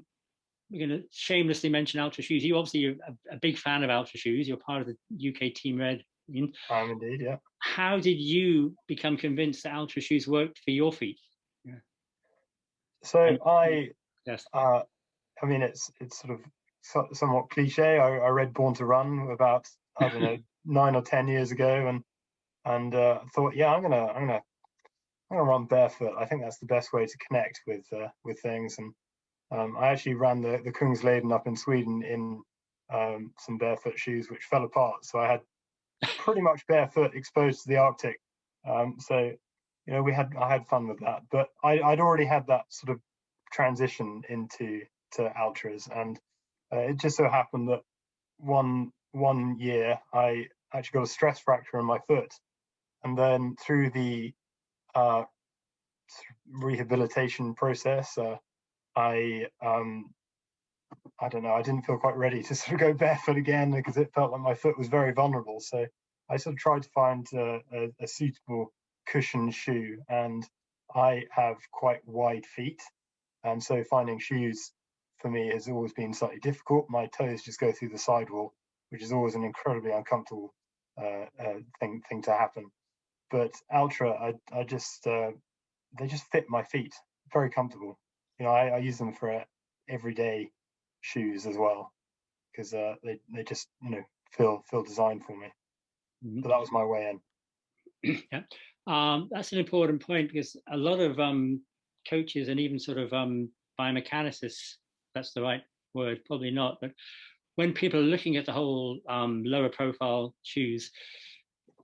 going to shamelessly mention Altra shoes. You obviously are a big fan of Altra shoes. You're part of the UK Team Red. I'm indeed, yeah. How did you become convinced that Altra shoes worked for your feet? Yeah. So yes. I mean, it's sort of somewhat cliche. I read Born to Run about 9 or 10 years ago, and thought, yeah, I'm gonna run barefoot. I think that's the best way to connect with things. And I actually ran the Kungsleden up in Sweden in some barefoot shoes, which fell apart. So I had pretty much barefoot exposed to the Arctic. So I had fun with that. But I'd already had that sort of transition into Altras, and it just so happened that one year I actually got a stress fracture in my foot, and then through the rehabilitation process, I don't know, I didn't feel quite ready to sort of go barefoot again because it felt like my foot was very vulnerable. So I sort of tried to find a suitable cushioned shoe, and I have quite wide feet, and so finding shoes for me has always been slightly difficult. My toes just go through the sidewall, which is always an incredibly uncomfortable thing to happen. But Altra, I just they just fit my feet, very comfortable. You know, I use them for everyday shoes as well, because they just, you know, feel designed for me. Mm-hmm. So that was my way in. Yeah, that's an important point, because a lot of coaches and even sort of biomechanicists, that's the right word, probably not, but when people are looking at the whole lower profile shoes,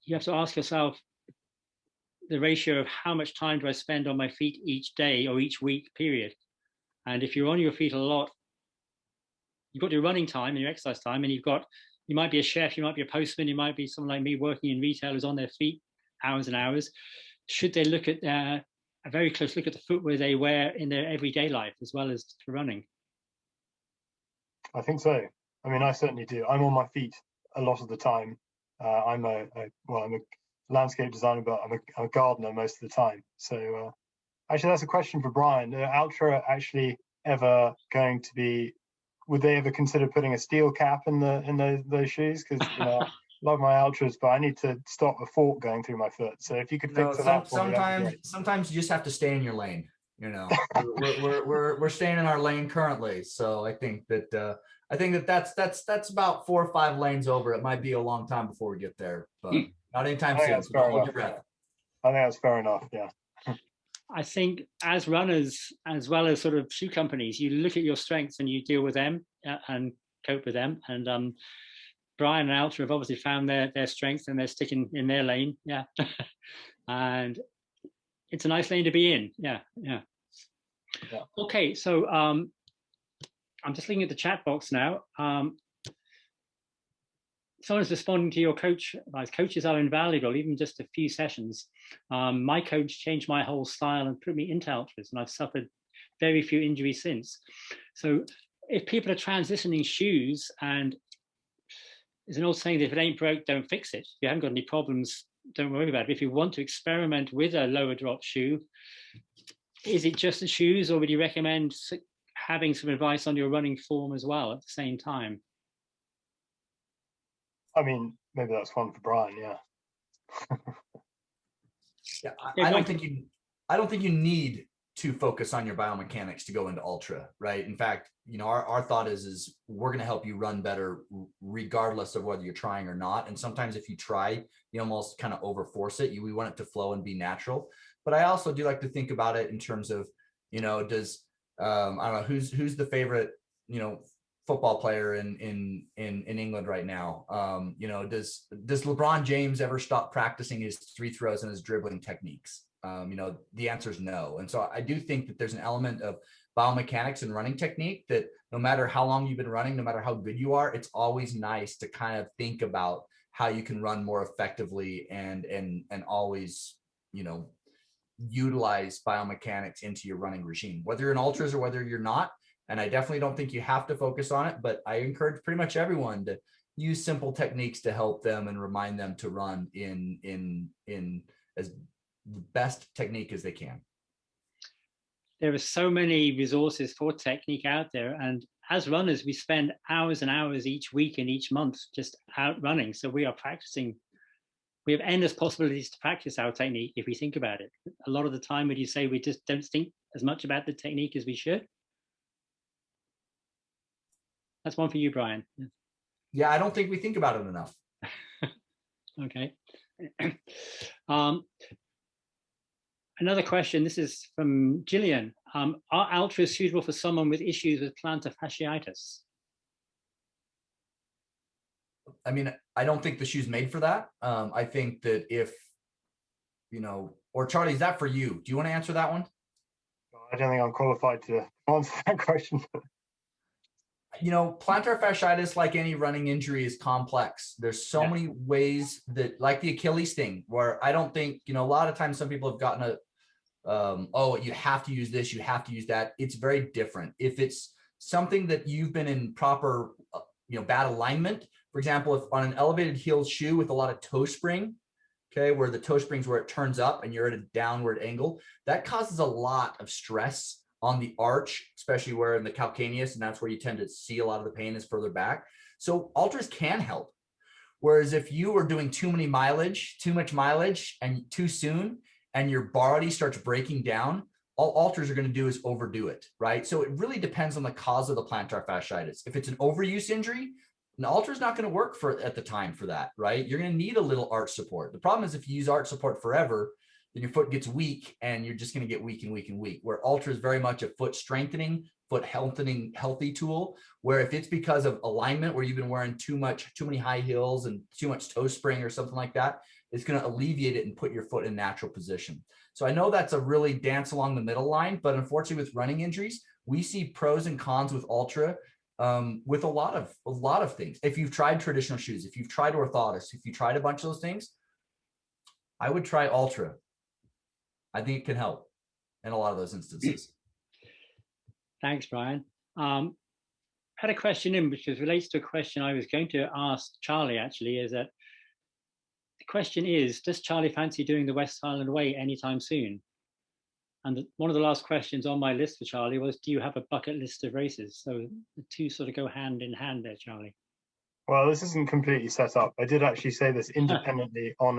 you have to ask yourself the ratio of how much time do I spend on my feet each day or each week period. And if you're on your feet a lot, you've got your running time and your exercise time, and you might be a chef, you might be a postman, you might be someone like me working in retail who's on their feet hours and hours. Should they look at a very close look at the footwear they wear in their everyday life as well as for running? I think so. I mean, I certainly do. I'm on my feet a lot of the time. I'm a landscape designer, but I'm a gardener most of the time. So actually, that's a question for Brian. Altra actually ever going to be? Would they ever consider putting a steel cap in those shoes? Because, you know, I love my Altras, but I need to stop a fork going through my foot. So if you could fix that for me, that'd be great. Sometimes you just have to stay in your lane. You know, we're staying in our lane currently. So I think that's about 4 or 5 lanes over. It might be a long time before we get there, but not anytime soon. So don't hold your breath. I think that's fair enough. Yeah. I think as runners, as well as sort of shoe companies, you look at your strengths and you deal with them and cope with them. And Brian and Altra have obviously found their strengths and they're sticking in their lane. Yeah. And it's a nice lane to be in. Yeah. Okay, so I'm just looking at the chat box now. Someone's responding to your coach. Coaches are invaluable, even just a few sessions. My coach changed my whole style and put me into Altras, and I've suffered very few injuries since. So if people are transitioning shoes, and there's an old saying that if it ain't broke, don't fix it. If you haven't got any problems, don't worry about it. If you want to experiment with a lower drop shoe, is it just the shoes, or would you recommend having some advice on your running form as well at the same time? I mean, maybe that's one for Brian. Yeah. Yeah, I don't think you need to focus on your biomechanics to go into Altra, right? In fact, you know, our thought is we're going to help you run better regardless of whether you're trying or not. And sometimes if you try, you almost kind of overforce it. We want it to flow and be natural. But I also do like to think about it in terms of, you know, does I don't know who's the favorite, you know, football player in England right now. You know, does LeBron James ever stop practicing his free throws and his dribbling techniques? You know, the answer is no. And so I do think that there's an element of biomechanics and running technique that no matter how long you've been running, no matter how good you are, it's always nice to kind of think about how you can run more effectively and always, you know, utilize biomechanics into your running regime, whether you're in Altras or whether you're not. And I definitely don't think you have to focus on it, but I encourage pretty much everyone to use simple techniques to help them and remind them to run in as the best technique as they can. There are so many resources for technique out there. And as runners, we spend hours and hours each week and each month just out running. So we are practicing. We have endless possibilities to practice our technique if we think about it. A lot of the time, would you say we just don't think as much about the technique as we should? That's one for you, Brian. Yeah, I don't think we think about it enough. Okay. Another question, this is from Gillian. Are Altras suitable for someone with issues with plantar fasciitis? I mean, I don't think the shoe's made for that. I think that if, you know, or Charlie, is that for you? Do you want to answer that one? I don't think I'm qualified to answer that question. You know, plantar fasciitis, like any running injury, is complex. There's so many ways that, like the Achilles thing, where I don't think, you know, a lot of times some people have gotten oh, you have to use this, you have to use that. It's very different. If it's something that you've been in proper, you know, bad alignment, for example, if on an elevated heel shoe with a lot of toe spring, okay, where the toe spring's where it turns up and you're at a downward angle, that causes a lot of stress on the arch, especially where in the calcaneus, and that's where you tend to see a lot of the pain is further back. So Altras can help. Whereas if you are doing too much mileage and too soon, and your body starts breaking down, all Altras are going to do is overdo it, right? So it really depends on the cause of the plantar fasciitis. If it's an overuse injury, an Altra is not going to work at the time for that, right? You're going to need a little arch support. The problem is if you use arch support forever, then your foot gets weak and you're just going to get weak and weak and weak. Where Altra is very much a foot strengthening, foot healthy tool, where if it's because of alignment, where you've been wearing too many high heels and too much toe spring or something like that, it's going to alleviate it and put your foot in natural position. So I know that's a really dance along the middle line, but unfortunately with running injuries, we see pros and cons with Altra with a lot of things. If you've tried traditional shoes, if you've tried orthotics, if you tried a bunch of those things, I would try Altra. I think it can help in a lot of those instances. Thanks, Brian. Had a question in which relates to a question I was going to ask Charlie, actually, is that the question is, does Charlie fancy doing the West Highland Way anytime soon? And one of the last questions on my list for Charlie was, do you have a bucket list of races? So the two sort of go hand in hand there, Charlie. Well, this isn't completely set up. I did actually say this independently on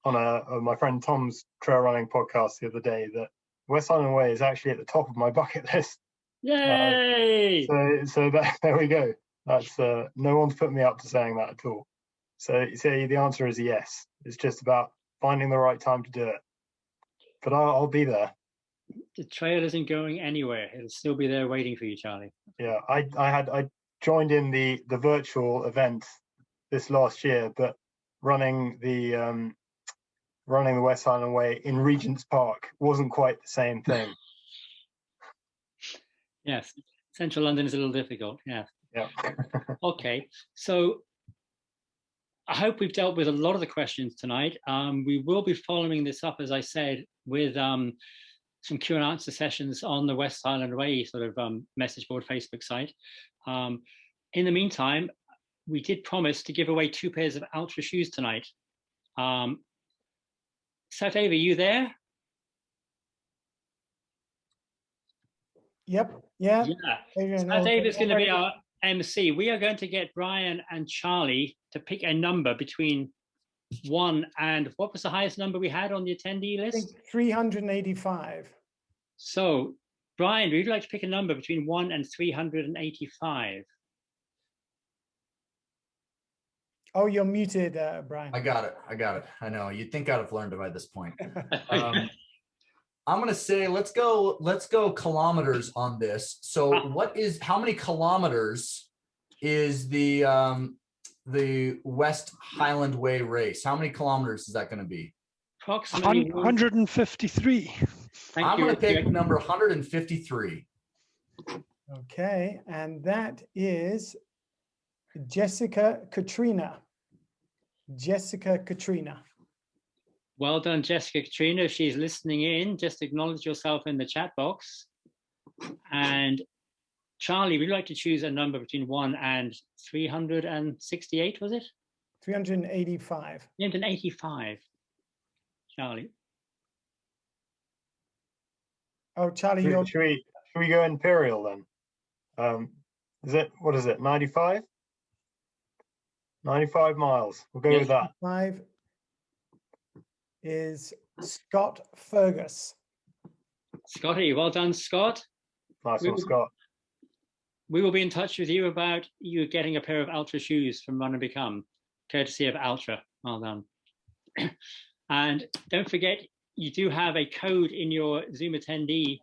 my friend Tom's trail running podcast the other day, that West Highland Way is actually at the top of my bucket list. Yay! So there we go. That's no one's put me up to saying that at all. So the answer is yes. It's just about finding the right time to do it. But I'll be there. The trail isn't going anywhere. It'll still be there waiting for you, Charlie. Yeah, I joined in the virtual event this last year, but running the West Highland Way in Regent's Park wasn't quite the same thing. Yes, Central London is a little difficult. Yeah. Yeah. Okay, so I hope we've dealt with a lot of the questions tonight. We will be following this up, as I said, with some Q and answer sessions on the West Highland Way sort of message board Facebook site. In the meantime, we did promise to give away 2 pairs of Altra shoes tonight. South Ava, are you there? Yep. Yeah. South Ava is going to be our MC. We are going to get Brian and Charlie to pick a number between 1 and what was the highest number we had on the attendee list? I think 385. So, Brian, would you like to pick a number between 1 and 385? Oh, you're muted, Brian. I got it. I know. You'd think I'd have learned it by this point. I'm going to say, let's go kilometers on this. So how many kilometers is the West Highland Way race? How many kilometers is that going to be? Approximately 153. I'm going to pick number 153. Okay, and that is Jessica Katrina. Well done, Jessica Katrina. If she's listening in, just acknowledge yourself in the chat box. And Charlie, would you like to choose a number between 1 and 368, was it? 385. 385. Charlie. Oh, Charlie, should we go imperial then? What is it, 95? 95 miles. We'll go with that. 5 is Scott Fergus. Scotty, well done, Scott. Nice one, Scott. We will be in touch with you about you getting a pair of Altra shoes from Run and Become, courtesy of Altra. Well done. And don't forget, you do have a code in your Zoom attendee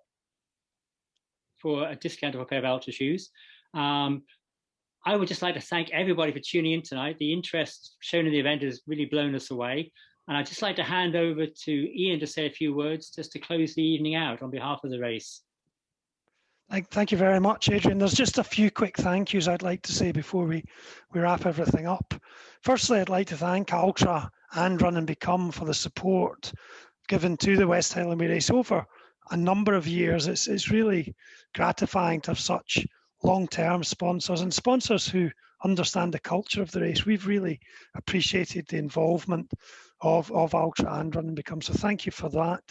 for a discount of a pair of Altra shoes. I would just like to thank everybody for tuning in tonight. The interest shown in the event has really blown us away. And I'd just like to hand over to Ian to say a few words just to close the evening out on behalf of the race. Thank you very much, Adrian. There's just a few quick thank yous I'd like to say before we wrap everything up. Firstly, I'd like to thank Altra and Run and Become for the support given to the West Highland Way race over a number of years. It's really gratifying to have such long-term sponsors and sponsors who understand the culture of the race. We've really appreciated the involvement of Altra and Run and Become, so thank you for that.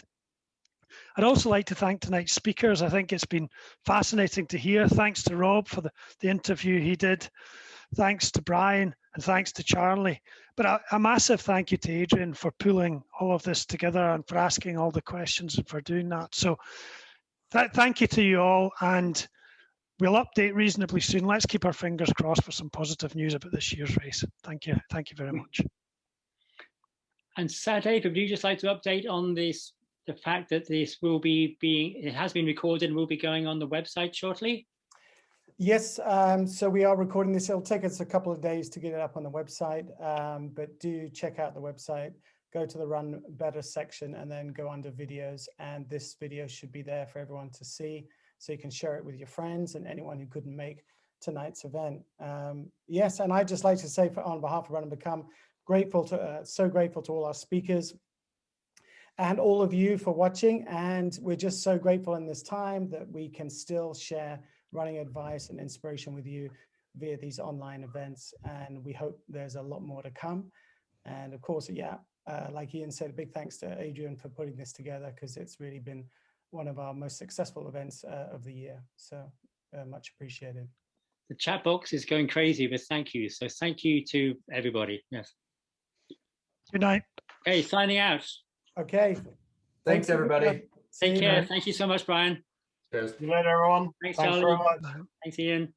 I'd also like to thank tonight's speakers. I think it's been fascinating to hear. Thanks to Rob for the interview he did. Thanks to Brian and thanks to Charlie. But a massive thank you to Adrian for pulling all of this together and for asking all the questions and for doing that. So thank you to you all, and we'll update reasonably soon. Let's keep our fingers crossed for some positive news about this year's race. Thank you. Thank you very much. And Saturday, would you just like to update on this, the fact that this will be it has been recorded and will be going on the website shortly? Yes, so we are recording this. It'll take us a couple of days to get it up on the website, but do check out the website, go to the Run Better section and then go under videos, and this video should be there for everyone to see, so you can share it with your friends and anyone who couldn't make tonight's event. Yes, and I'd just like to say on behalf of Run and Become, so grateful to all our speakers and all of you for watching, and we're just so grateful in this time that we can still share running advice and inspiration with you via these online events, and we hope there's a lot more to come. And of course, like Ian said, a big thanks to Adrian for putting this together, because it's really been one of our most successful events of the year, so much appreciated. The chat box is going crazy with thank you, so thank you to everybody. Yes. Good night. Okay, signing out. Okay. Thanks everybody. Take care. Thank you so much, Brian. Cheers. See you later, everyone. Thanks, Thanks Charlie. very much. Thanks, Ian.